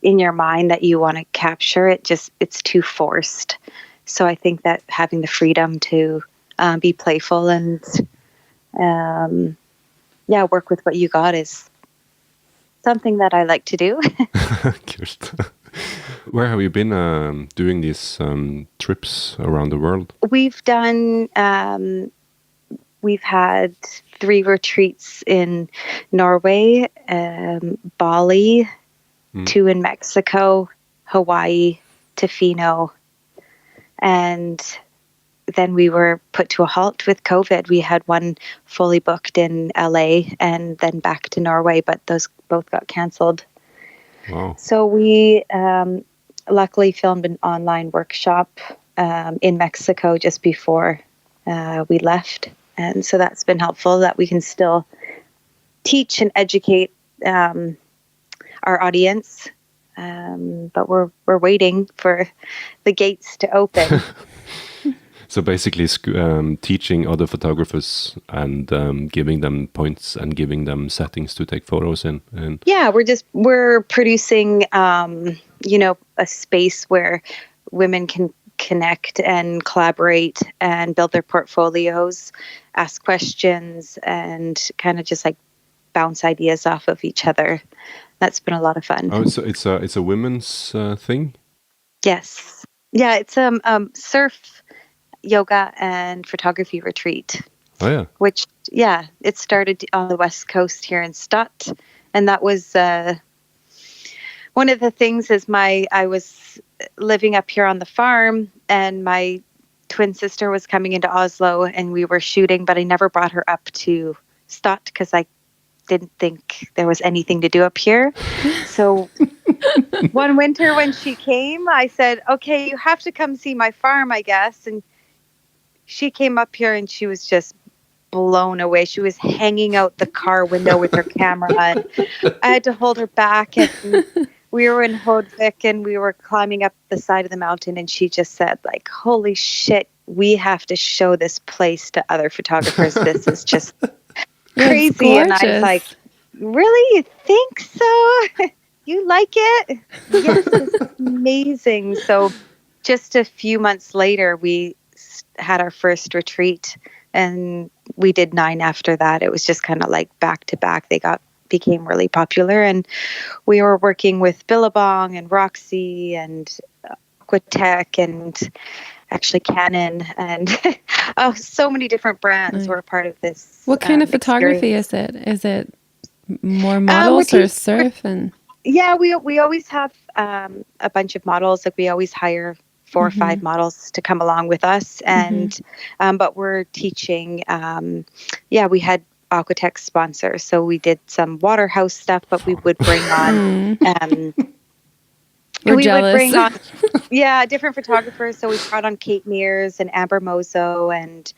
your mind that you want to capture, it's too forced. So I think that having the freedom to be playful and work with what you got is something that I like to do.
Good. Where have you been doing these trips around the world?
We've had 3 retreats in Norway, Bali, 2 in Mexico, Hawaii, Tofino, and then we were put to a halt with COVID. We had one fully booked in LA and then back to Norway, but those both got canceled.
Wow.
So we luckily filmed an online workshop in Mexico just before we left. And so that's been helpful that we can still teach and educate our audience. But we're waiting for the gates to open.
So basically, teaching other photographers and giving them points and giving them settings to take photos in. And
Yeah, we're producing, a space where women can connect and collaborate and build their portfolios, ask questions, and kind of just like bounce ideas off of each other. That's been a lot of fun.
oh, so it's a women's thing.
Yes. Yeah, it's surf, yoga, and photography retreat.
Oh yeah.
Which, it started on the West Coast here in Stott. And that was one of the things is I was living up here on the farm, and my twin sister was coming into Oslo, and we were shooting, but I never brought her up to Stott because I didn't think there was anything to do up here. So one winter when she came, I said, okay, you have to come see my farm, I guess. And she came up here and she was just blown away. She was hanging out the car window with her camera, and I had to hold her back. And we were in Hodvik and we were climbing up the side of the mountain, and she just said, like, holy shit, we have to show this place to other photographers. This is just crazy. And I was like, really? You think so? You like it? Yes, it's amazing. So just a few months later, we had our first retreat, and we did 9 after that. It was just kind of like back to back. They became really popular, and we were working with Billabong and Roxy and Aquatech and actually Canon and so many different brands were a part of this.
What kind of photography is it? Is it more models or surf? And
yeah, we always have a bunch of models. Like we always hire 4 or 5 models to come along with us, and but we're teaching. We had Aquatech sponsor, so we did some Waterhouse stuff, but we would bring on.
We're jealous.
Would bring on, different photographers. So we brought on Kate Mears and Amber Mozo and,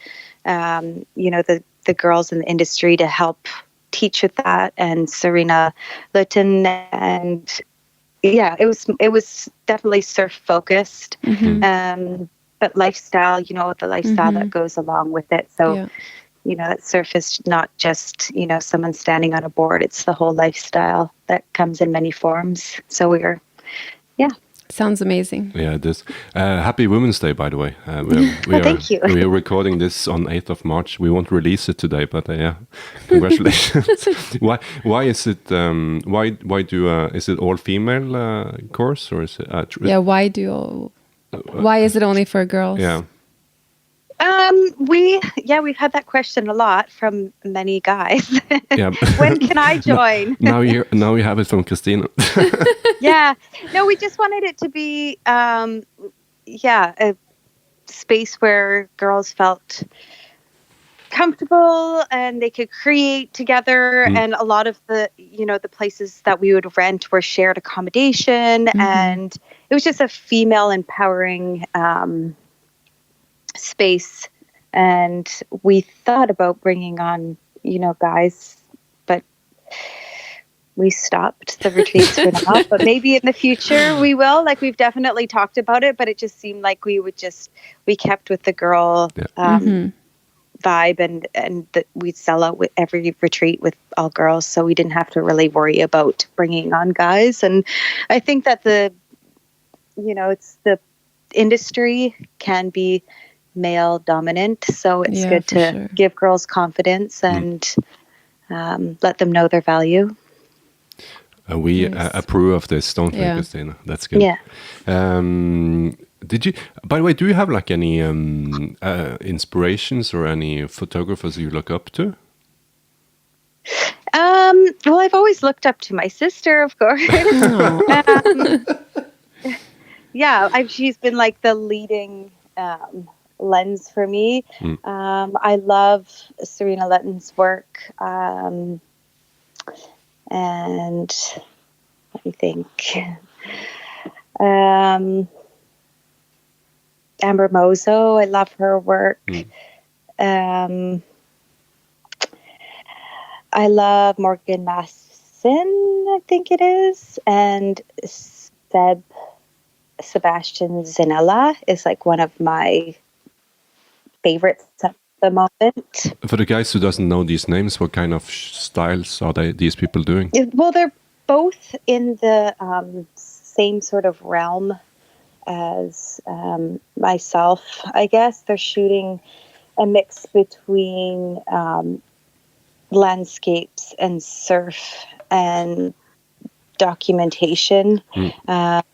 the girls in the industry to help teach with that, and Serena Litton. And it was definitely surf focused, but lifestyle, the lifestyle that goes along with it. So, that surf is not just, someone standing on a board. It's the whole lifestyle that comes in many forms. So
sounds amazing.
Yeah, it is. Happy Women's Day, by the way.
Thank you.
We are recording this on 8th of March. We won't release it today, but congratulations. Why is it? Is it all female course, or is it? Why is it only for girls?
Yeah.
We've had that question a lot from many guys. When can I join?
now you have it from Christina.
No, we just wanted it to be, a space where girls felt comfortable and they could create together. And a lot of the places that we would rent were shared accommodation, and it was just a female empowering space. And we thought about bringing on, guys, but we stopped the retreats for now. But maybe in the future we will. Like, we've definitely talked about it, but it just seemed like we kept with the girl vibe, and that we'd sell out with every retreat with all girls, so we didn't have to really worry about bringing on guys. And I think that it's the industry can be male dominant, so it's good to give girls confidence and let them know their value.
We approve of this, don't we, Christina? That's good.
Yeah.
Did you, by the way, do you have like any inspirations or any photographers you look up to?
Well, I've always looked up to my sister, of course. She's been like the leading lens for me. I love Serena Litton's work, and let me think. Amber Mozo, I love her work. I love Morgan Masson, I think it is, and Sebastian Zanella is like one of my favorites at the moment.
For the guys who doesn't know these names, what kind of styles are these people doing?
Well, they're both in the same sort of realm as myself, I guess. They're shooting a mix between landscapes and surf and documentation. Not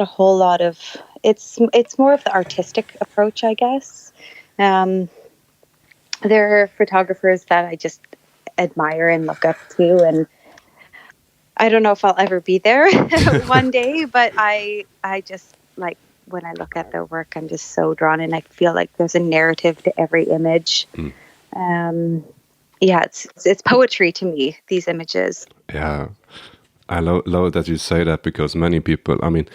a whole lot of it's more of the artistic approach, I guess. They're photographers that I just admire and look up to, and I don't know if I'll ever be there one day, but I just like when I look at their work, I'm just so drawn, and I feel like there's a narrative to every image. Yeah, it's poetry to me, these images.
Yeah, I love that you say that, because many people, I mean,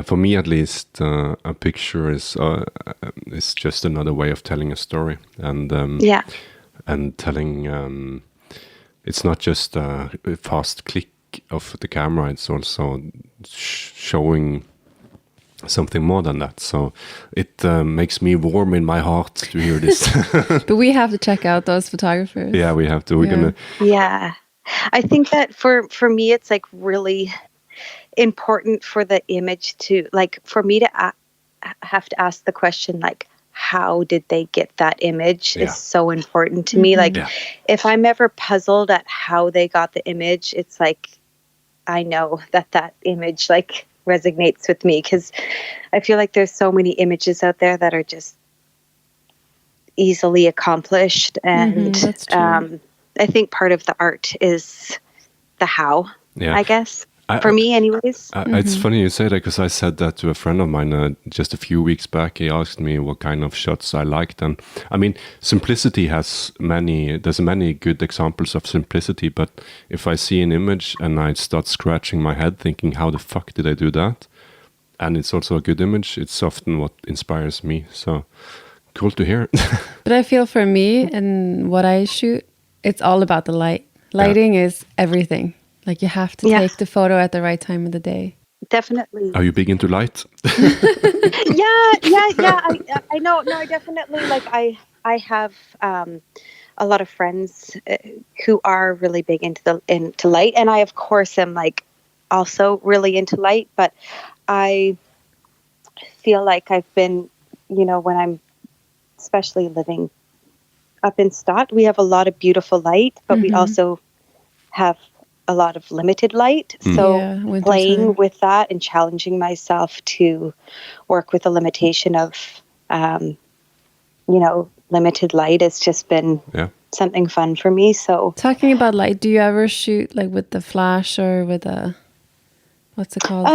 for me at least, a picture is just another way of telling a story, and and telling. It's not just a fast click of the camera; it's also showing something more than that. So it makes me warm in my heart to hear this.
But we have to check out those photographers.
Yeah, we have to. We're gonna.
Yeah, I think that for me, it's like really important for the image to, like, for me to have to ask the question, like, how did they get that image is so important to me. Like, if I'm ever puzzled at how they got the image, it's like, I know that image, like, resonates with me, because I feel like there's so many images out there that are just easily accomplished. And
that's true.
I think part of the art is the how, I guess. For me, anyways.
It's funny you say that, because I said that to a friend of mine just a few weeks back. He asked me what kind of shots I liked, and I mean, simplicity has there's many good examples of simplicity, but if I see an image and I start scratching my head thinking, how the fuck did I do that? And it's also a good image, it's often what inspires me. So cool to hear.
But I feel for me and what I shoot, it's all about the light. Lighting is everything. Like, you have to take the photo at the right time of the day.
Definitely.
Are you big into light?
Yeah. I know. No, I definitely, like, I have a lot of friends who are really big into light, and I of course am, like, also really into light. But I feel like I've been, when I'm especially living up in Stott, we have a lot of beautiful light, but we also have a lot of limited light. So playing with that and challenging myself to work with the limitation of, limited light has just been something fun for me. So
talking about light, do you ever shoot like with the flash or with a, what's it called?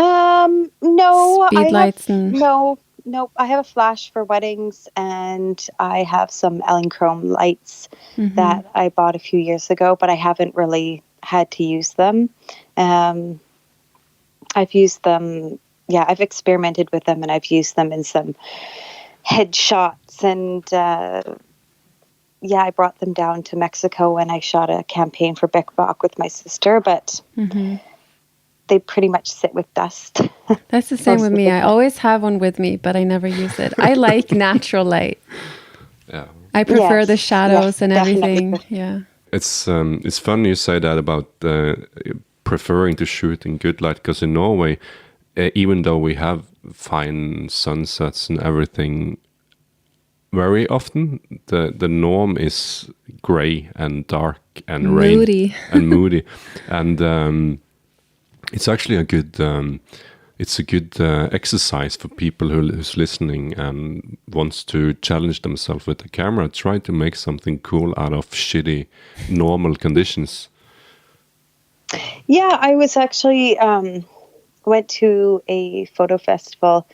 No,
Speed lights
no, I have a flash for weddings, and I have some Elinchrom lights that I bought a few years ago, but I haven't really had to use them. I've used them, I've experimented with them, and I've used them in some headshots, and I brought them down to Mexico when I shot a campaign for Beck Bach with my sister, but they pretty much sit with dust.
That's the same with me. I always have one with me, but I never use it. I like natural light.
Yeah.
I prefer the shadows and everything.
Definitely.
Yeah.
It's fun you say that about preferring to shoot in good light, because in Norway, even though we have fine sunsets and everything, very often the norm is gray and dark and rain
Moody.
and moody, and it's actually a good exercise for people who's listening and wants to challenge themselves with the camera. Try to make something cool out of shitty normal conditions.
Yeah, I was actually went to a photo festival,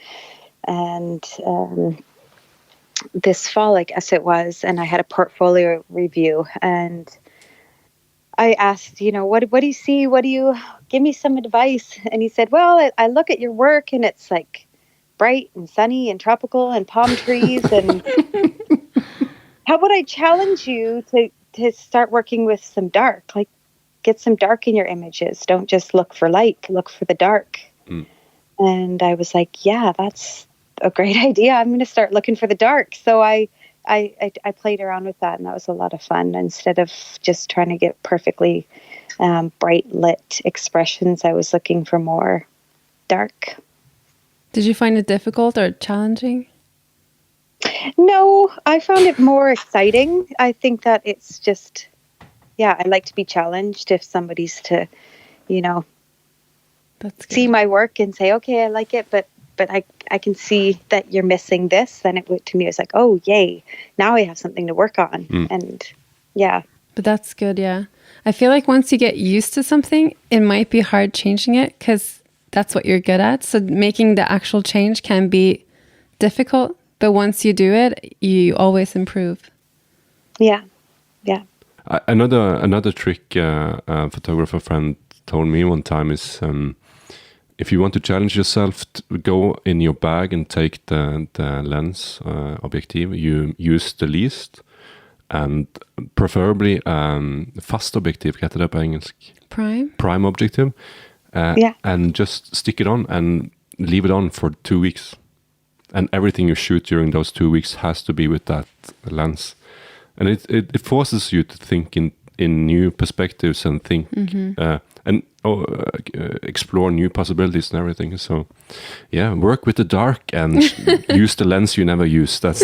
and this fall, I guess it was, and I had a portfolio review, and I asked, what do you see? What do you give me some advice? And he said, well, I look at your work, and it's like bright and sunny and tropical and palm trees. And how about I challenge you to start working with some dark, like get some dark in your images. Don't just look for light, look for the dark. And I was like, yeah, that's a great idea. I'm going to start looking for the dark. So I played around with that, and that was a lot of fun. Instead of just trying to get perfectly bright lit expressions, I was looking for more dark.
Did you find it difficult or challenging?
No, I found it more exciting. I think that it's just, I like to be challenged. If somebody's to,
That's good.
see my work and say, okay, I like it, but I can see that you're missing this, then to me, it was like, oh, yay, now I have something to work on. And yeah.
But that's good, yeah. I feel like once you get used to something, it might be hard changing it because that's what you're good at. So making the actual change can be difficult, but once you do it, you always improve.
Yeah.
Another trick a photographer friend told me one time is if you want to challenge yourself, go in your bag and take the lens objective you use the least, and preferably fast objective, hva heter det på engelsk? Prime objective. And just stick it on and leave it on for 2 weeks. And everything you shoot during those 2 weeks has to be with that lens. And it forces you to think in new perspectives and think and explore new possibilities and everything. So, yeah, work with the dark and use the lens you never use. That's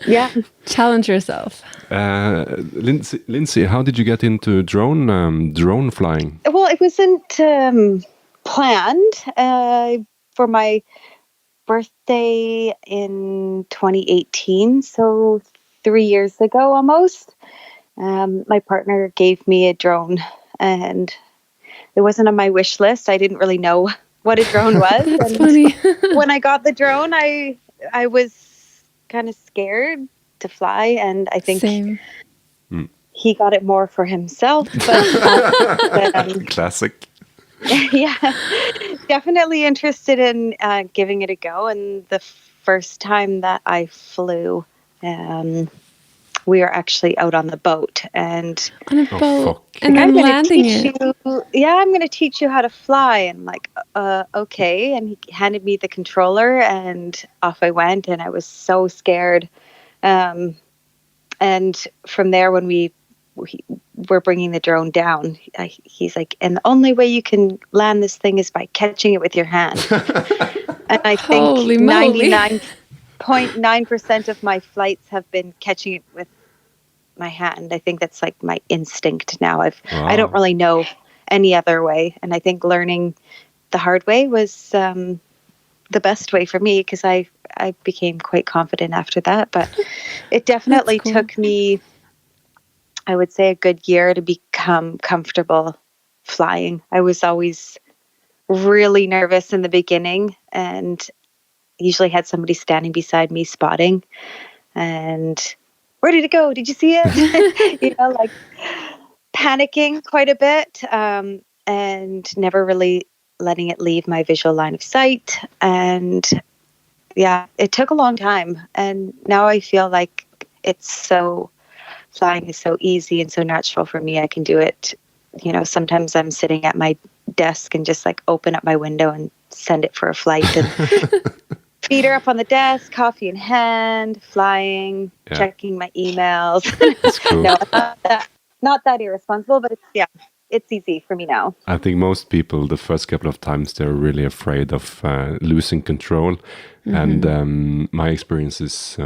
yeah.
Challenge yourself.
Lindsey, how did you get into drone flying?
Well, it wasn't planned. For my birthday in 2018, so 3 years ago almost, my partner gave me a drone, and it wasn't on my wish list. I didn't really know what a drone was.
That's
and
funny.
When I got the drone, I was kind of scared to fly, and I think
Same.
he got it more for himself. But,
Classic.
yeah, definitely interested in giving it a go. And the first time that I flew, we were actually out on the boat, and
On a boat.
Fuck.
And
I'm
then
going to
landing
teach
it.
you. Yeah, I'm going to teach you how to fly. And I'm like, okay. And he handed me the controller, and off I went. And I was so scared. And from there, when we were bringing the drone down, he's like, and the only way you can land this thing is by catching it with your hand. And I think
Holy moly.
99.9% of my flights have been catching it with my hand. I think that's like my instinct now. I don't really know any other way. And I think learning the hard way was the best way for me, because I became quite confident after that. But it definitely
cool.
took me, I would say, a good year to become comfortable flying. I was always really nervous in the beginning, and usually had somebody standing beside me spotting, and where did it go? Did you see it? Like panicking quite a bit, and never really letting it leave my visual line of sight. And yeah, it took a long time. And now I feel like flying is so easy and so natural for me. I can do it. Sometimes I'm sitting at my desk and just like open up my window and send it for a flight, and feet are up on the desk, coffee in hand, flying, checking my emails.
That's cool.
No, not that irresponsible, but it's easy for me now.
I think most people, the first couple of times, they're really afraid of losing control. And my experience is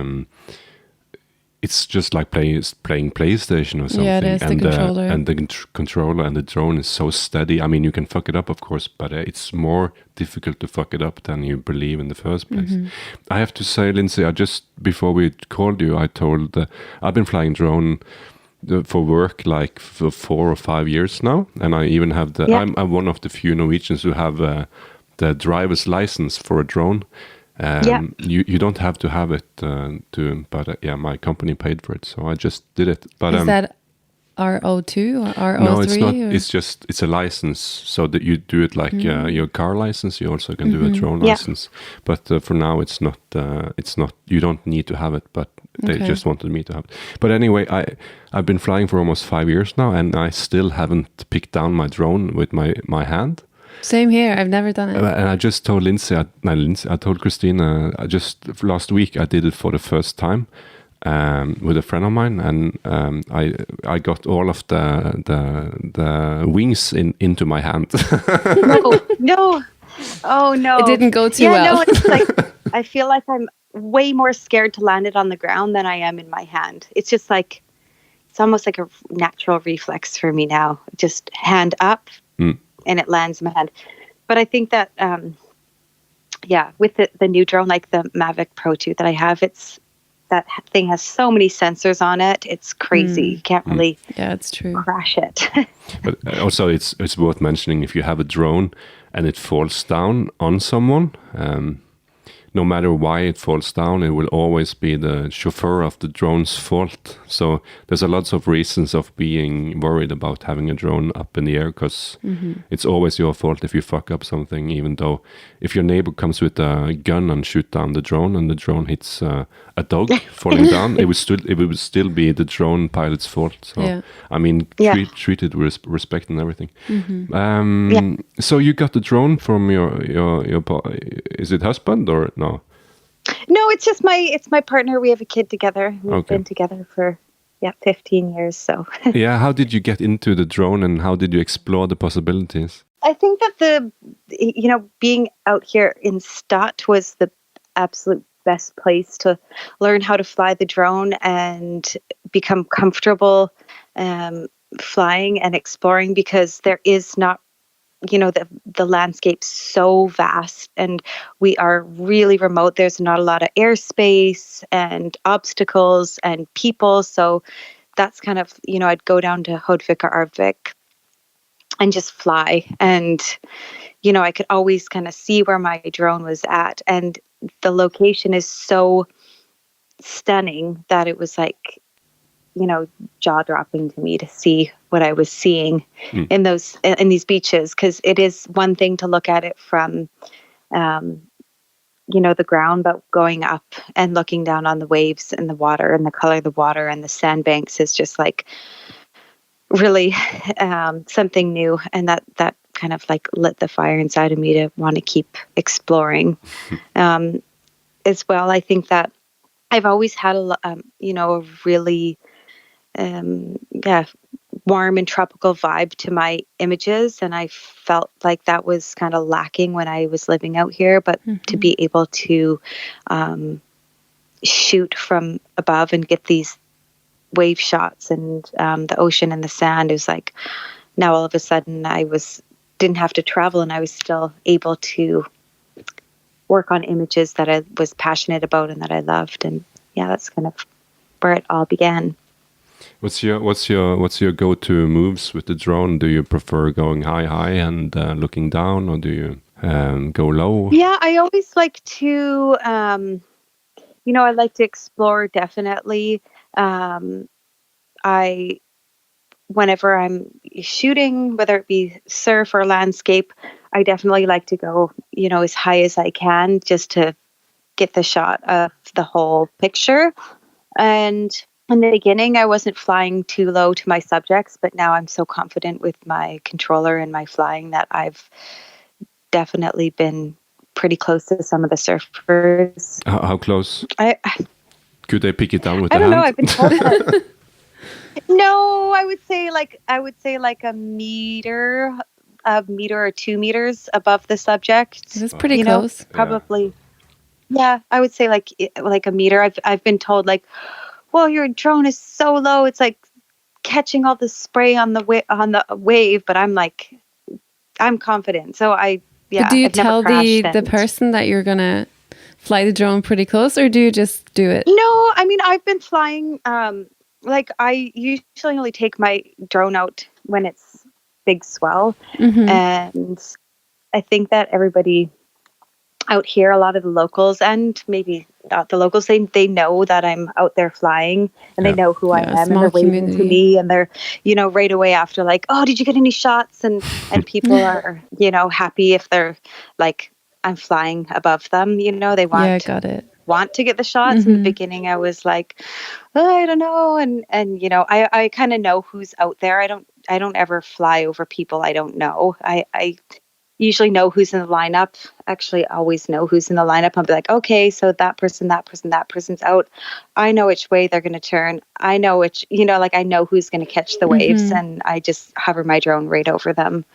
it's just like playing PlayStation or something.
Yeah, it is, the controller.
And the controller and the drone is so steady. I mean, you can fuck it up, of course, but it's more difficult to fuck it up than you believe in the first place. I have to say, Lindsey, before we called you, I told I've been flying drone for work like for 4 or 5 years now, and I even have I'm one of the few Norwegians who have the driver's license for a drone. You don't have to have it but my company paid for it, so I just did it. But
Is that RO2 or RO3?
No, it's not.
Or?
It's a license, so that you do it like your car license. You also can do a drone license, but for now it's not. It's not. You don't need to have it, but they just wanted me to have it. But anyway, I've been flying for almost 5 years now, and I still haven't picked down my drone with my hand.
Same here. I've never done it.
And I just told I told Christina. Last week I did it for the first time. With a friend of mine, and I got all of the wings into my hand.
No. Oh no.
It didn't go too well.
No, it's like I feel like I'm way more scared to land it on the ground than I am in my hand. It's just like it's almost like a natural reflex for me now. Just hand up and it lands in my hand. But I think that with the new drone, like the Mavic Pro 2 that I have, that thing has so many sensors on it. It's crazy. You can't really
it's true.
crash it.
But also, it's worth mentioning, if you have a drone and it falls down on someone, no matter why it falls down, it will always be the chauffeur of the drone's fault. So there's a lots of reasons of being worried about having a drone up in the air, because it's always your fault if you fuck up something, even though if your neighbor comes with a gun and shoot down the drone and the drone hits a dog falling down, it would still be the drone pilot's fault. So I mean, treat it with respect and everything. So you got the drone from your is it husband or no?
No, it's just my partner. We have a kid together. We've been together for 15 years. So
how did you get into the drone, and how did you explore the possibilities?
I think that being out here in Stott was the absolute best place to learn how to fly the drone and become comfortable flying and exploring, because there is not, the landscape's so vast and we are really remote. There's not a lot of airspace and obstacles and people. So that's kind of, I'd go down to Hodvik or Arvik and just fly. And, I could always kind of see where my drone was at. And the location is so stunning that it was like, jaw-dropping to me to see what I was seeing in these beaches, because it is one thing to look at it from the ground, but going up and looking down on the waves and the water and the color of the water and the sandbanks is just like really something new, and that kind of like lit the fire inside of me to want to keep exploring. As well, I think that I've always had a really warm and tropical vibe to my images, and I felt like that was kind of lacking when I was living out here. But to be able to shoot from above and get these wave shots and the ocean and the sand, it was like now all of a sudden didn't have to travel, and I was still able to work on images that I was passionate about and that I loved. And that's kind of where it all began.
What's your go-to moves with the drone? Do you prefer going high and looking down, or do you go low?
Yeah, I always like to, I like to explore, definitely. Whenever I'm shooting, whether it be surf or landscape, I definitely like to go, as high as I can, just to get the shot of the whole picture. And in the beginning, I wasn't flying too low to my subjects, but now I'm so confident with my controller and my flying that I've definitely been pretty close to some of the surfers.
How close? Could they pick it down with
I
the
don't
hand?
know. I've been told that. No, I would say like a meter or 2 meters above the subject.
That's pretty close.
Probably. Yeah, I would say like a meter. I've been told like, well, your drone is so low, it's like catching all the spray on the wave. But I'm like, I'm confident. So
But do you
I've never
tell
crashed
the person that you're gonna fly the drone pretty close, or do you just do it?
No, I mean, I've been flying. Like I usually only take my drone out when it's big swell, and I think that everybody out here, a lot of the locals, and maybe not the locals, they know that I'm out there flying, and they know who I am, and they're waving to me, and they're, right away after, like, oh, did you get any shots? And people are, happy if they're like, I'm flying above them, they want
got it.
Want to get the shots. In the beginning I was like, oh, I don't know, and I kind of know who's out there. I don't ever fly over people I don't know. I usually know who's in the lineup. Actually, always know who's in the lineup. I'll be like, okay, so that person's out. I know which way they're going to turn. I know which, I know who's going to catch the waves, and I just hover my drone right over them.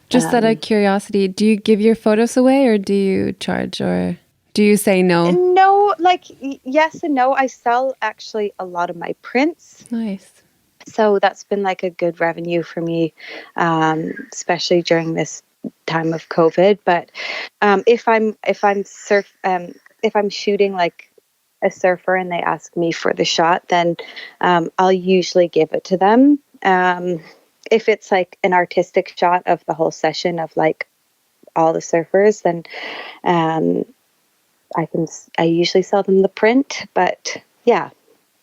Just out of curiosity, do you give your photos away, or do you charge, or do you say no?
No, yes and no. I sell actually a lot of my prints.
Nice.
So that's been like a good revenue for me, especially during this time of COVID. But if I'm shooting like a surfer and they ask me for the shot, then I'll usually give it to them. If it's like an artistic shot of the whole session of like all the surfers, then I usually sell them the print. But yeah,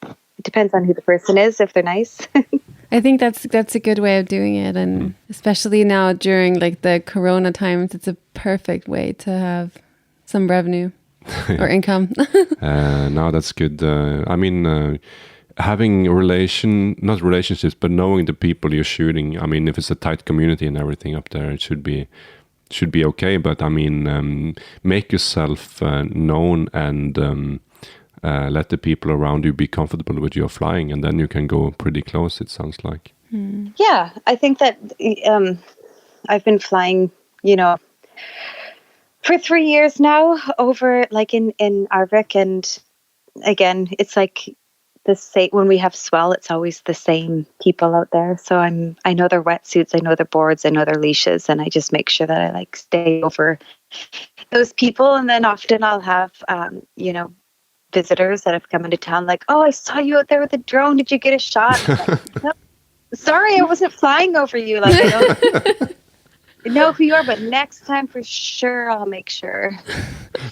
it depends on who the person is, if they're nice.
I think that's a good way of doing it, and especially now during like the Corona times, it's a perfect way to have some revenue or income.
No, that's good. I mean, having not relationships, but knowing the people you're shooting. I mean, if it's a tight community and everything up there, it should be okay. But I mean, make yourself known and. Let the people around you be comfortable with your flying, and then you can go pretty close, it sounds like.
Yeah, I think that I've been flying, for 3 years now over like in Arvik, and again, it's like the same when we have swell, it's always the same people out there. So I know their wetsuits, I know their boards, I know their leashes, and I just make sure that I like stay over those people. And then often I'll have, visitors that have come into town like, oh, I saw you out there with a drone. Did you get a shot? Like, no, sorry, I wasn't flying over you. Like, I don't know who you are, but next time for sure, I'll make sure.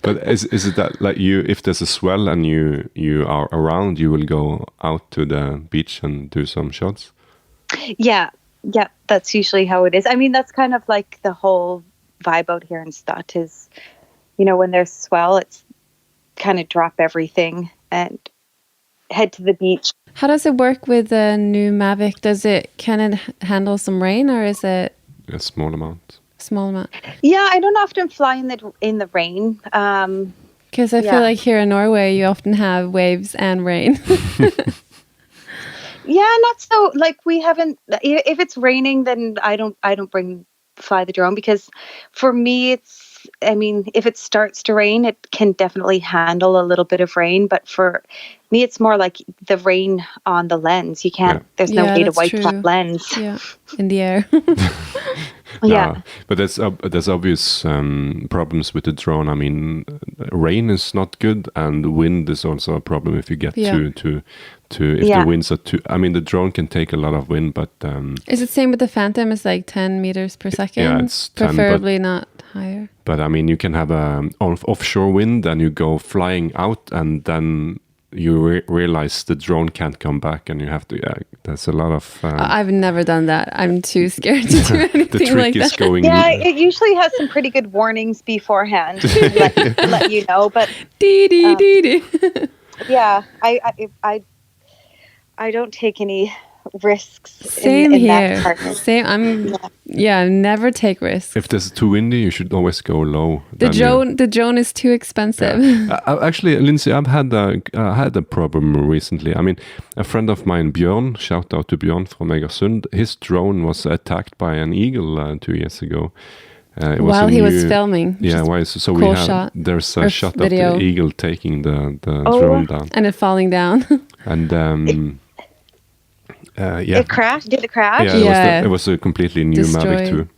But is it that like if there's a swell and you are around, you will go out to the beach and do some shots?
Yeah, that's usually how it is. I mean, that's kind of like the whole vibe out here in Stad is, when there's swell, it's kind of drop everything and head to the beach.
How does it work with the new Mavic? Can it handle some rain, or is it
a small amount?
Yeah, I don't often fly in the rain.
Because I feel like here in Norway, you often have waves and rain.
Yeah, not so. Like we haven't. If it's raining, then I don't fly the drone, because for me if it starts to rain, it can definitely handle a little bit of rain. But for me, it's more like the rain on the lens. You can't, there's no way to wipe that lens.
Yeah, in the air.
Yeah.
But there's obvious problems with the drone. I mean, rain is not good, and wind is also a problem if you get to the winds are too. I mean, the drone can take a lot of wind, but
is it same with the Phantom? It's like 10 meters per second.
Yeah, it's 10,
preferably not higher.
But I mean, you can have a offshore wind, and you go flying out, and then you realize the drone can't come back, and you have to. Yeah, there's a lot of.
I've never done that. I'm too scared to do anything
the trick
like
is
that.
Going.
Yeah, it usually has some pretty good warnings beforehand to let you know. But yeah, I don't take any risks.
Same
in
here.
that department.
Same. Never take risks.
If there's too windy, you should always go low.
The drone is too expensive.
Yeah. Actually, Lindsey, I've had a problem recently. I mean, a friend of mine, Björn, shout out to Björn from Egersund, his drone was attacked by an eagle 2 years ago.
While he was filming.
Yeah, so
cool
we have
shot.
There's a shot
video
of the eagle taking the drone down.
And it falling down.
And
It crashed? Did it crash?
Yeah, it was a completely new Mavic 2.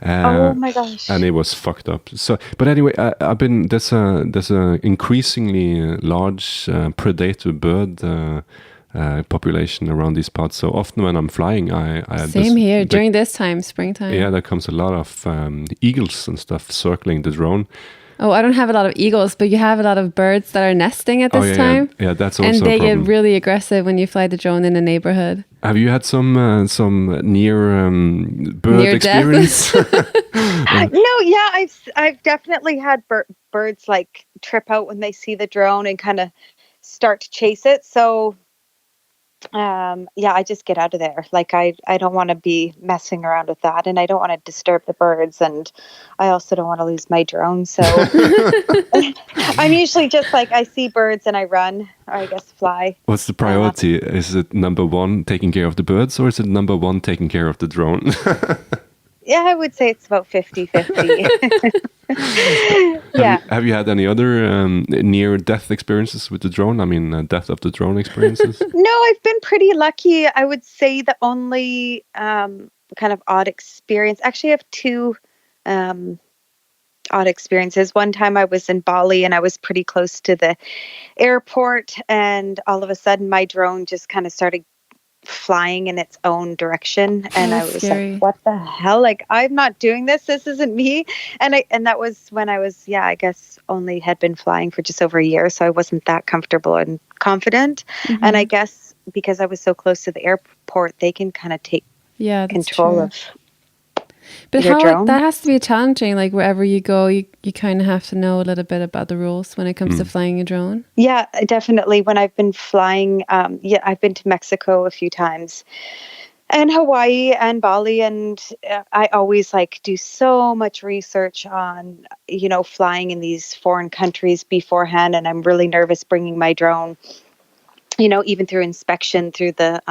Oh my gosh!
And it was fucked up. So, but anyway, there's a increasingly large predator bird population around these parts. So often when I'm flying,
Same here during this time, springtime.
Yeah, there comes a lot of eagles and stuff circling the drone.
Oh, I don't have a lot of eagles, but you have a lot of birds that are nesting at this time.
Yeah, that's also
and they
a problem.
get really aggressive when you fly the drone in a neighborhood.
Have you had some near bird
Near
experience?
No, yeah, I've definitely had birds like trip out when they see the drone and kind of start to chase it. So yeah, I just get out of there. Like I don't want to be messing around with that, and I don't want to disturb the birds, and I also don't want to lose my drone. So I'm usually just like, I see birds and I run, or I guess fly.
What's the priority? Is it number one taking care of the birds, or is it number one taking care of the drone?
Yeah, I would say it's about 50-50. Yeah.
Have you had any other near-death experiences with the drone? I mean, death of the drone experiences?
No, I've been pretty lucky. I would say the only kind of odd experience, actually I have two odd experiences. One time I was in Bali and I was pretty close to the airport, and all of a sudden my drone just kind of started flying in its own direction, and I was
scary.
like, what the hell, like I'm not doing this isn't me. And that was when I was, I guess only had been flying for just over a year, so I wasn't that comfortable and confident. And I guess because I was so close to the airport, they can kind of take control of
but
your
how
drone.
that has to be challenging. Like wherever you go, you kind of have to know a little bit about the rules when it comes to flying a drone.
Yeah, definitely. When I've been flying, I've been to Mexico a few times, and Hawaii and Bali, and I always like do so much research on, flying in these foreign countries beforehand, and I'm really nervous bringing my drone, even through inspection, through the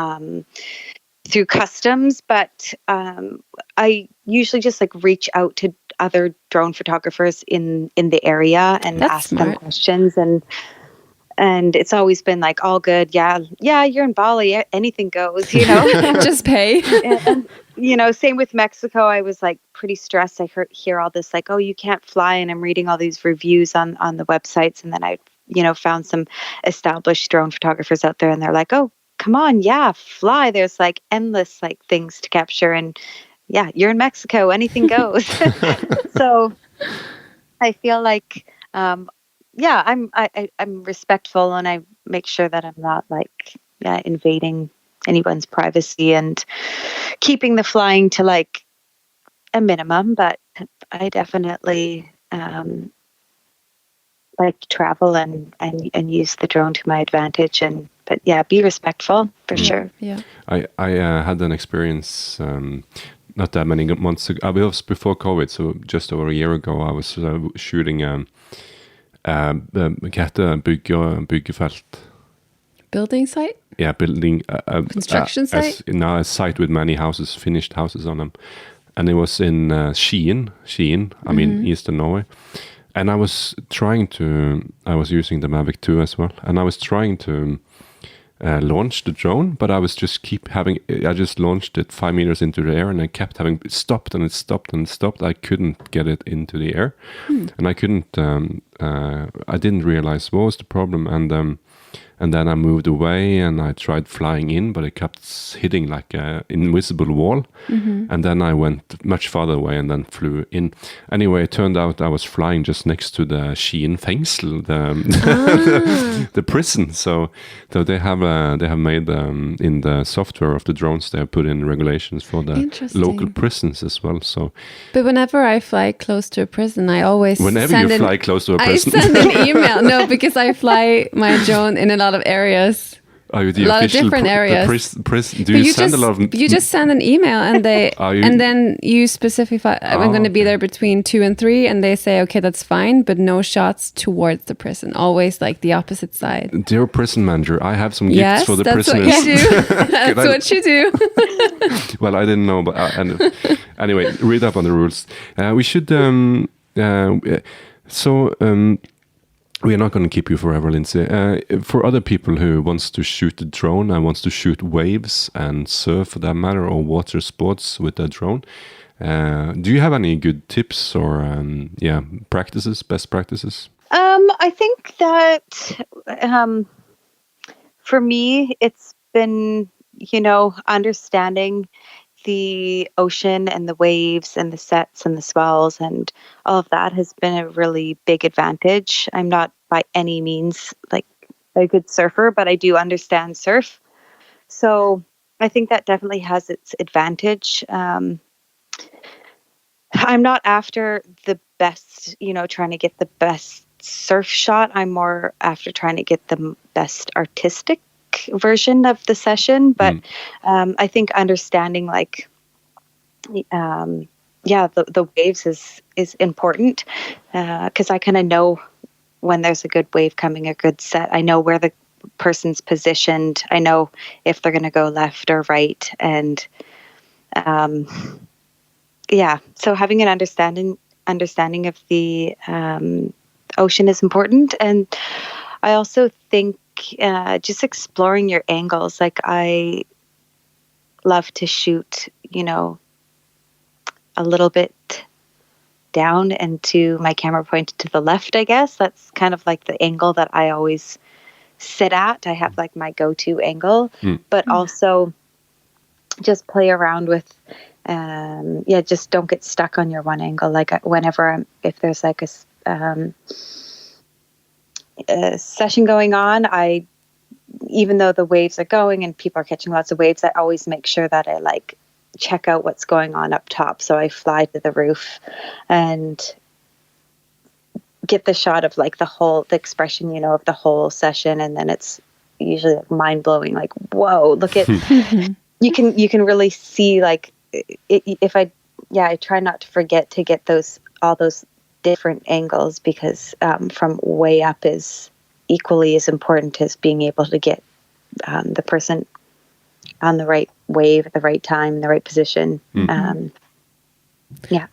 through customs. But I usually just like reach out to other drone photographers in the area and ask them questions, and it's always been like all good. Yeah, you're in Bali, anything goes,
Just pay.
and same with Mexico. I was like pretty stressed. I hear all this like, oh, you can't fly, and I'm reading all these reviews on the websites, and then I found some established drone photographers out there, and they're like, oh, come on, fly. There's like endless like things to capture, and you're in Mexico, anything goes. So I feel like I'm respectful, and I make sure that I'm not like invading anyone's privacy and keeping the flying to like a minimum. But I definitely like to travel and use the drone to my advantage, but be respectful for sure.
Yeah.
I had an experience not that many months ago. I was before COVID, so just over a year ago. I was shooting byggefelt.
Building site?
Yeah, building
construction site.
A site with many houses, finished houses on them, and it was in Skien. I mean, Eastern Norway. And I was using the Mavic 2 as well, and I was trying to launch the drone, but I was just I just launched it 5 meters into the air, and I kept having stopped, and it stopped and stopped. I couldn't get it into the air, and I couldn't. I didn't realize what was the problem, and then I moved away, and I tried flying in, but it kept hitting like an invisible wall. And then I went much farther away and then flew in. Anyway, it turned out I was flying just next to the Skien fengsel, the prison. So they have made in the software of the drones, they have put in regulations for the local prisons as well. So,
but whenever I fly close to a prison, I always
fly close to a prison,
I send an email. No, because I fly my drone in a lot of areas.
Are you the
a lot of
official
different areas.
Do you send a lot of?
You just send an email, and they and then you specify. I'm going to be there between 2 and 3, and they say, okay, that's fine, but no shots towards the prison. Always like the opposite side.
Dear prison manager, I have some gifts for the prisoners.
What you do. That's what you do.
Well, I didn't know, but anyway, read up on the rules. We should. We are not going to keep you forever, Lindsey. For other people who wants to shoot a drone and wants to shoot waves and surf for that matter, or water sports with a drone, do you have any good tips or best practices?
I think that for me, it's been understanding the ocean and the waves and the sets and the swells and all of that has been a really big advantage. I'm not by any means like a good surfer, but I do understand surf. So I think that definitely has its advantage. I'm not after the best, trying to get the best surf shot. I'm more after trying to get the best artistic version of the session. But I think understanding like, the waves is important because I kind of know when there's a good wave coming, a good set. I know where the person's positioned. I know if they're going to go left or right. And so having an understanding of the ocean is important. And I also think just exploring your angles. Like I love to shoot, a little bit down and to my camera pointed to the left, I guess. That's kind of like the angle that I always sit at. I have like my go-to angle, but also just play around with, just don't get stuck on your one angle. Like whenever if there's like a session going on, even though the waves are going and people are catching lots of waves, I always make sure that I like check out what's going on up top. So I fly to the roof and get the shot of like the expression, of the whole session. And then it's usually like mind blowing, like, whoa, look at, you can really see like I try not to forget to get all those different angles because from way up is equally as important as being able to get the person on the right wave at the right time, the right position.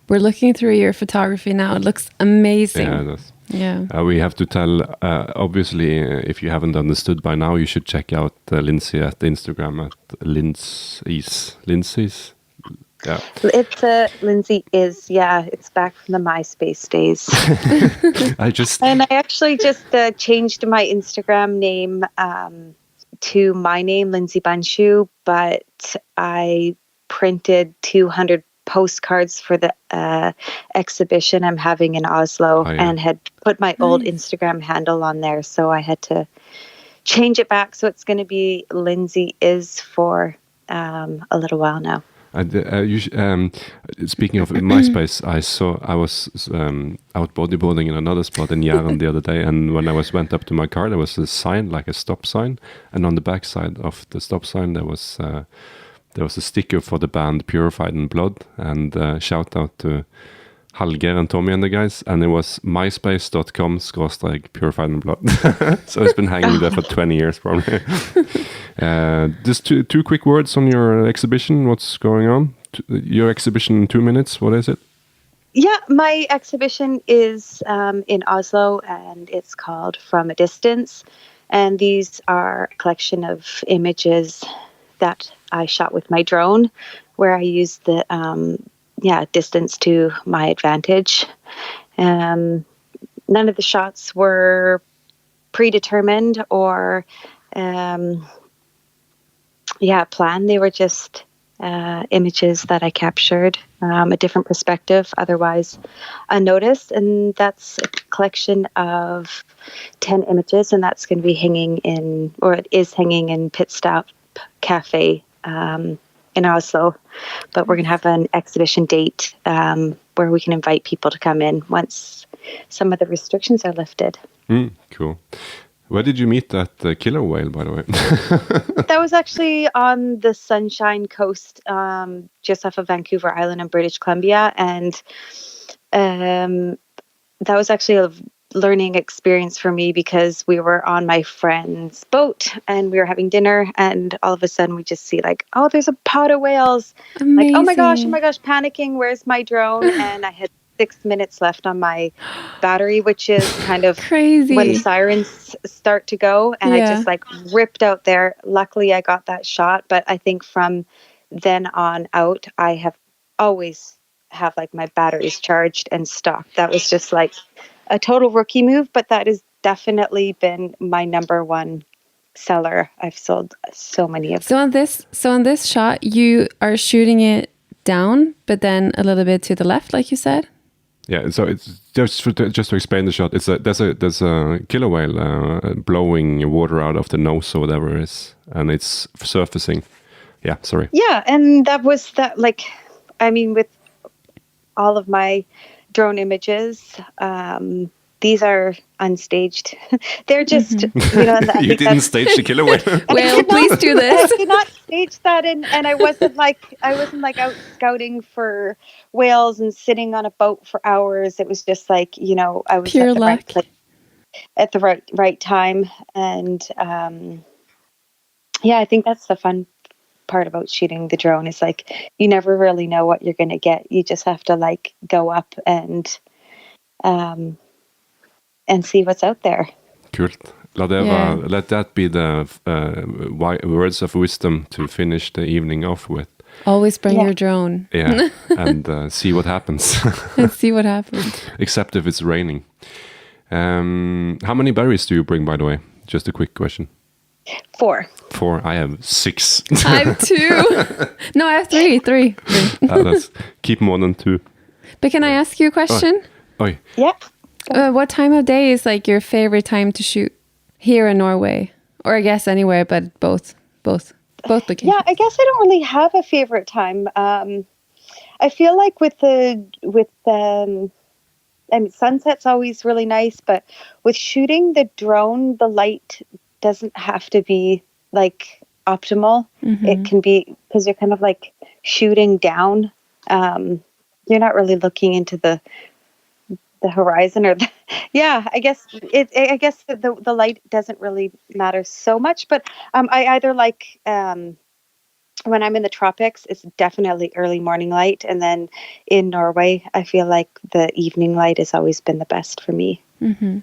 We're looking through your photography now. It looks amazing.
Yeah, it does.
Yeah.
We have to tell, obviously, if you haven't understood by now, you should check out Lindsey at Instagram at Lindsey's. Yeah.
It's Lindsey is, it's back from the MySpace days. I actually just changed my Instagram name to my name, Lindsey Bundschuh, but I printed 200 postcards for the exhibition I'm having in Oslo and had put my old Instagram handle on there. So I had to change it back. So it's going to be Lindsey is for a little while now.
Speaking of MySpace, I was out bodyboarding in another spot in Jæren the other day, and when I went up to my car, there was a sign, like a stop sign, and on the back side of the stop sign there was a sticker for the band Purified in Blood, and shout out to Hallgeir and Tommy and the guys, and it was myspace.com/Purified in Blood. So it's been hanging there for 20 years probably. Just two quick words on your exhibition. What's going on? Your exhibition in 2 minutes. What is it?
Yeah, my exhibition is in Oslo, and it's called From a Distance. And these are a collection of images that I shot with my drone, where I used the distance to my advantage. None of the shots were predetermined or planned. They were just images that I captured, a different perspective, otherwise unnoticed. And that's a collection of 10 images, and that's going to be it is hanging in Pit Stop Cafe in Oslo. But we're going to have an exhibition date where we can invite people to come in once some of the restrictions are lifted.
Cool. Where did you meet that killer whale, by the way?
That was actually on the Sunshine Coast, just off of Vancouver Island in British Columbia. And that was actually a learning experience for me because we were on my friend's boat and we were having dinner, and all of a sudden we just see like, oh, there's a pod of whales.
Amazing.
Like, oh my gosh, panicking. Where's my drone? And I had 6 minutes left on my battery, which is kind of
crazy
when the sirens start to go. And I just like ripped out there. Luckily, I got that shot. But I think from then on out, I have always have like my batteries charged and stocked. That was just like a total rookie move, but that has definitely been my number one seller. I've sold so many of them.
So on this shot, you are shooting it down, but then a little bit to the left, like you said.
Yeah, so it's just to explain the shot. There's a killer whale blowing water out of the nose or whatever it is, and it's surfacing. Yeah, sorry.
Yeah, and that was that. Like, I mean, with all of my drone images, these are unstaged. They're just,
You didn't stage the killer whale.
Well, please do this.
I did not stage that, and I wasn't like out scouting for whales and sitting on a boat for hours. It was just like, I was
Pure
at the
luck.
right place at the right time, and I think that's the fun part about shooting the drone is like you never really know what you're going to get. You just have to like go up and see what's out there.
Kult. Let that be the words of wisdom to finish the evening off with.
Always bring your drone.
Yeah, and see what happens.
Let's see what happens.
Except if it's raining. How many berries do you bring, by the way? Just a quick question.
4.
I have 6.
I have 2. No, I have 3.
Keep more than 2.
But can I ask you a question?
Oi.
Yeah.
What time of day is like your favorite time to shoot here in Norway, or I guess anywhere, but both locations?
Yeah, I guess I don't really have a favorite time. I feel like with sunset's always really nice, but with shooting the drone, the light doesn't have to be like optimal.
Mm-hmm.
It can be because you're kind of like shooting down. You're not really looking into the horizon or I guess the light doesn't really matter so much, but I either like when I'm in the tropics, it's definitely early morning light, and then in Norway I feel like the evening light has always been the best for me.
Mm-hmm.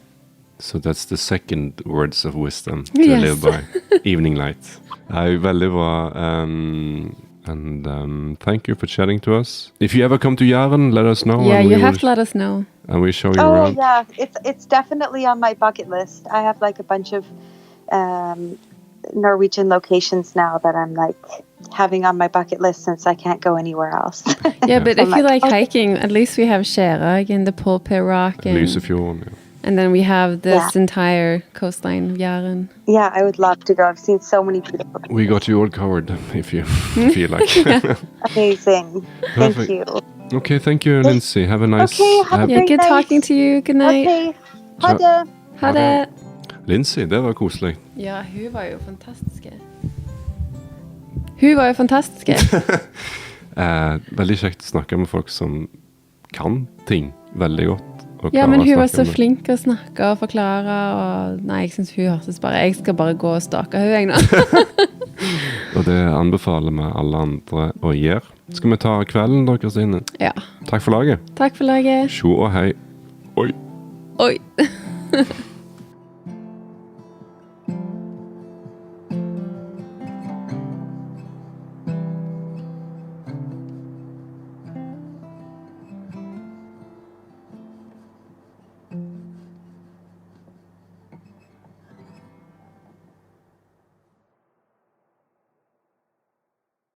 So that's the second words of wisdom to live by. Evening light. Veldig bra. And thank you for chatting to us. If you ever come to Jæren, let us know.
Yeah, you have to let us know.
And we show you
Oh
around.
yeah, it's definitely on my bucket list. I have like a bunch of Norwegian locations now that I'm like having on my bucket list since I can't go anywhere else.
Yeah, but
So
if
I'm
you like
okay.
hiking, at least we have Skjærag and the Pulpit Rock,
Lysefjorden. Yeah.
and then we have this entire coastline of Jæren.
Yeah, I would love to go. I've seen so many beautiful.
We got you all covered if you feel like.
Amazing.
Perfect.
Thank you.
Okay, thank you, Lindsey. Have a nice...
Okay, have a
Yeah,
great
good
night.
talking to you. Good night.
Okay. Ha det.
Ha det.
Lindsey, det var koselig.
Ja, hun var jo fantastiske.
Veldig kjekt å snakke med folk som kan ting veldig godt. Og
Ja,
klarer
men
å
hun var
snakke
så
om det.
flink å snakke og forklare, og nei, jeg synes hun hørtes bare, jeg skal bare gå og stake hun, jeg nå.
Og det anbefaler vi alle andre å gjøre. Skal vi ta kvelden da, Kristine?
Ja.
Takk for laget.
Takk for laget.
Tjo og hei. Oi.
Oi.